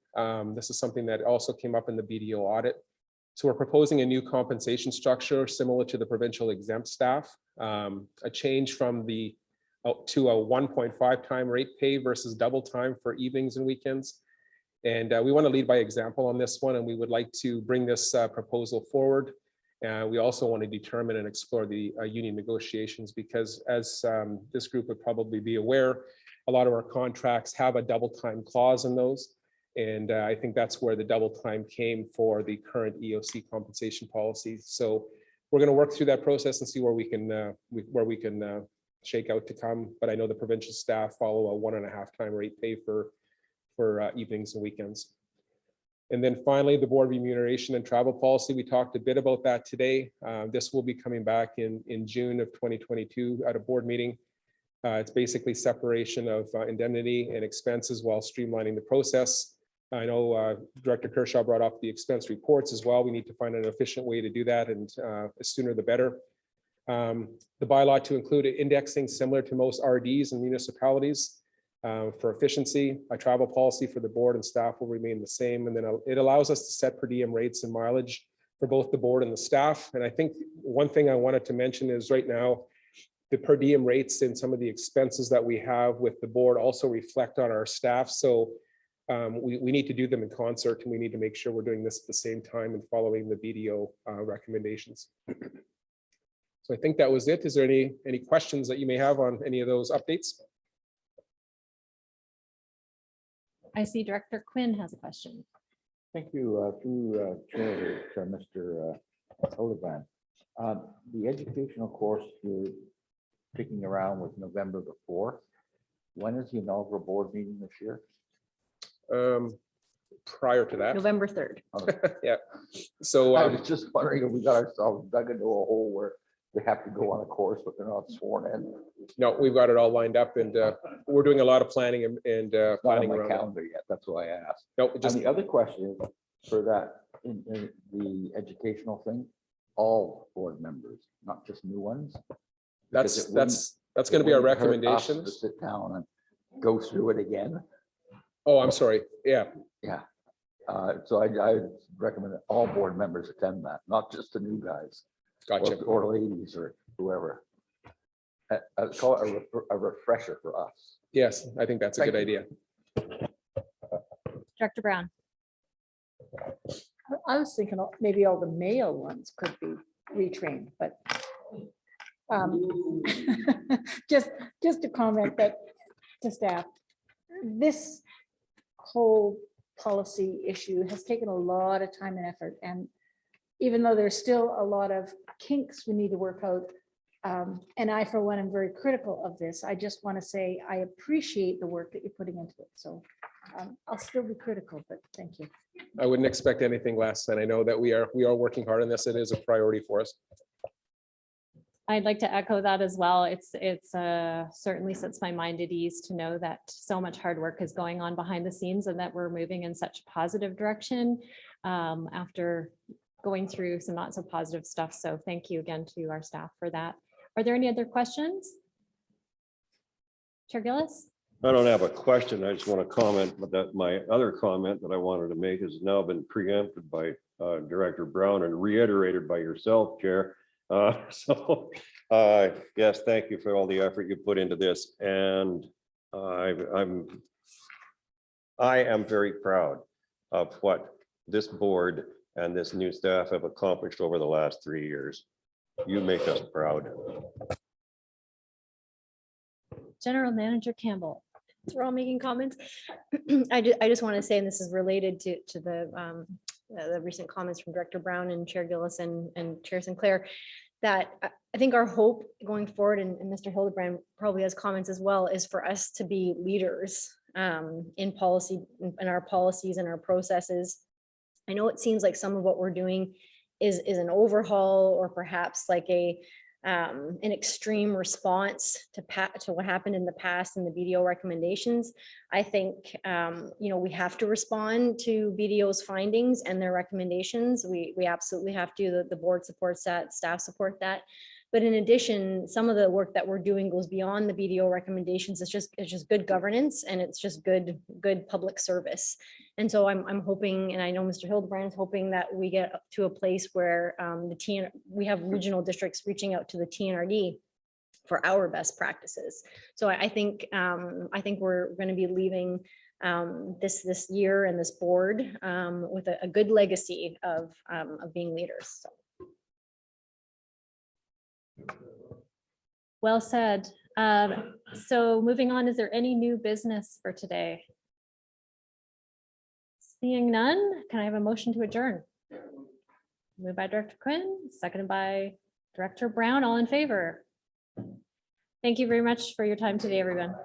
Speaker 8: This is something that also came up in the BDO audit. So we're proposing a new compensation structure similar to the provincial exempt staff, a change from to a 1.5 time rate pay versus double time for evenings and weekends. And we want to lead by example on this one, and we would like to bring this proposal forward. We also want to determine and explore the union negotiations because as this group would probably be aware, a lot of our contracts have a double time clause in those. And I think that's where the double time came for the current EOC compensation policy. So we're going to work through that process and see where we can shake out to come. But I know the provincial staff follow a 1.5 time rate pay for evenings and weekends. And then finally, the board remuneration and travel policy. We talked a bit about that today. This will be coming back in June of 2022 at a board meeting. It's basically separation of indemnity and expenses while streamlining the process. I know Director Kershaw brought up the expense reports as well. We need to find an efficient way to do that, and the sooner the better. The bylaw to include indexing similar to most RDs and municipalities for efficiency. A travel policy for the board and staff will remain the same. And then it allows us to set per diem rates and mileage for both the board and the staff. And I think one thing I wanted to mention is right now, the per diem rates and some of the expenses that we have with the board also reflect on our staff. So we need to do them in concert, and we need to make sure we're doing this at the same time and following the BDO recommendations. So I think that was it. Is there any questions that you may have on any of those updates?
Speaker 1: I see Director Quinn has a question.
Speaker 5: Thank you, through Chair to Mr. Olivan. The educational course you're kicking around with November the 4th. When is the inaugural board meeting this year?
Speaker 8: Prior to that.
Speaker 3: November 3rd.
Speaker 8: Yeah. So
Speaker 5: I was just wondering if we got ourselves dug into a hole where they have to go on a course, but they're not sworn in.
Speaker 8: no, we've got it all lined up, and we're doing a lot of planning and
Speaker 5: It's not on
Speaker 8: planning
Speaker 5: my
Speaker 8: around. That.
Speaker 5: calendar yet. That's why I asked.
Speaker 8: No,
Speaker 5: And
Speaker 8: just
Speaker 5: the other question is for that, in the educational thing, all board members, not just new ones. Because it
Speaker 8: that's going to be our
Speaker 5: wouldn't hurt us
Speaker 8: recommendations.
Speaker 5: to sit down and go through it again.
Speaker 8: Oh, I'm sorry. Yeah.
Speaker 5: Yeah. So I recommend that all board members attend that, not just the new guys.
Speaker 8: Gotcha.
Speaker 5: Or ladies or whoever. Call it a refresher for us.
Speaker 8: Yes, I think that's a
Speaker 5: Thank
Speaker 8: good
Speaker 5: you.
Speaker 8: idea.
Speaker 1: Director Brown.
Speaker 4: I was thinking maybe all the male ones could be retrained, but just to comment that to staff, this whole policy issue has taken a lot of time and effort, and even though there's still a lot of kinks we need to work out, and I, for one, am very critical of this. I just want to say I appreciate the work that you're putting into it. So I'll still be critical, but thank you.
Speaker 8: I wouldn't expect anything less, and I know that we are working hard on this. It is a priority for us.
Speaker 1: I'd like to echo that as well. It's certainly sets my mind at ease to know that so much hard work is going on behind the scenes and that we're moving in such a positive direction after going through some not so positive stuff. So thank you again to our staff for that. Are there any other questions? Chair Gillis?
Speaker 6: I don't have a question. I just want to comment, but that my other comment that I wanted to make has now been preempted by Director Brown and reiterated by yourself, Chair. Yes, thank you for all the effort you put into this. And I am very proud of what this board and this new staff have accomplished over the last 3 years. You make us proud.
Speaker 1: General Manager Campbell.
Speaker 3: We're all making comments. I just want to say, and this is related to the recent comments from Director Brown and Chair Gillis and Chair Sinclair, that I think our hope going forward, and Mr. Hildebrand probably has comments as well, is for us to be leaders in policy, in our policies and our processes. I know it seems like some of what we're doing is an overhaul, or perhaps like an extreme response to what happened in the past and the BDO recommendations. I think we have to respond to BDO's findings and their recommendations. We absolutely have to. The board supports that, staff support that. But in addition, some of the work that we're doing goes beyond the BDO recommendations. It's just good governance, and it's just good public service. And so I'm hoping, and I know Mr. Hildebrand is hoping, that we get up to a place where we have regional districts reaching out to the TNRD for our best practices. So I think we're going to be leaving this year and this board with a good legacy of being leaders. So.
Speaker 1: Well said. So moving on, is there any new business for today? Seeing none, can I have a motion to adjourn? Moved by Director Quinn, seconded by Director Brown. All in favor? Thank you very much for your time today, everyone.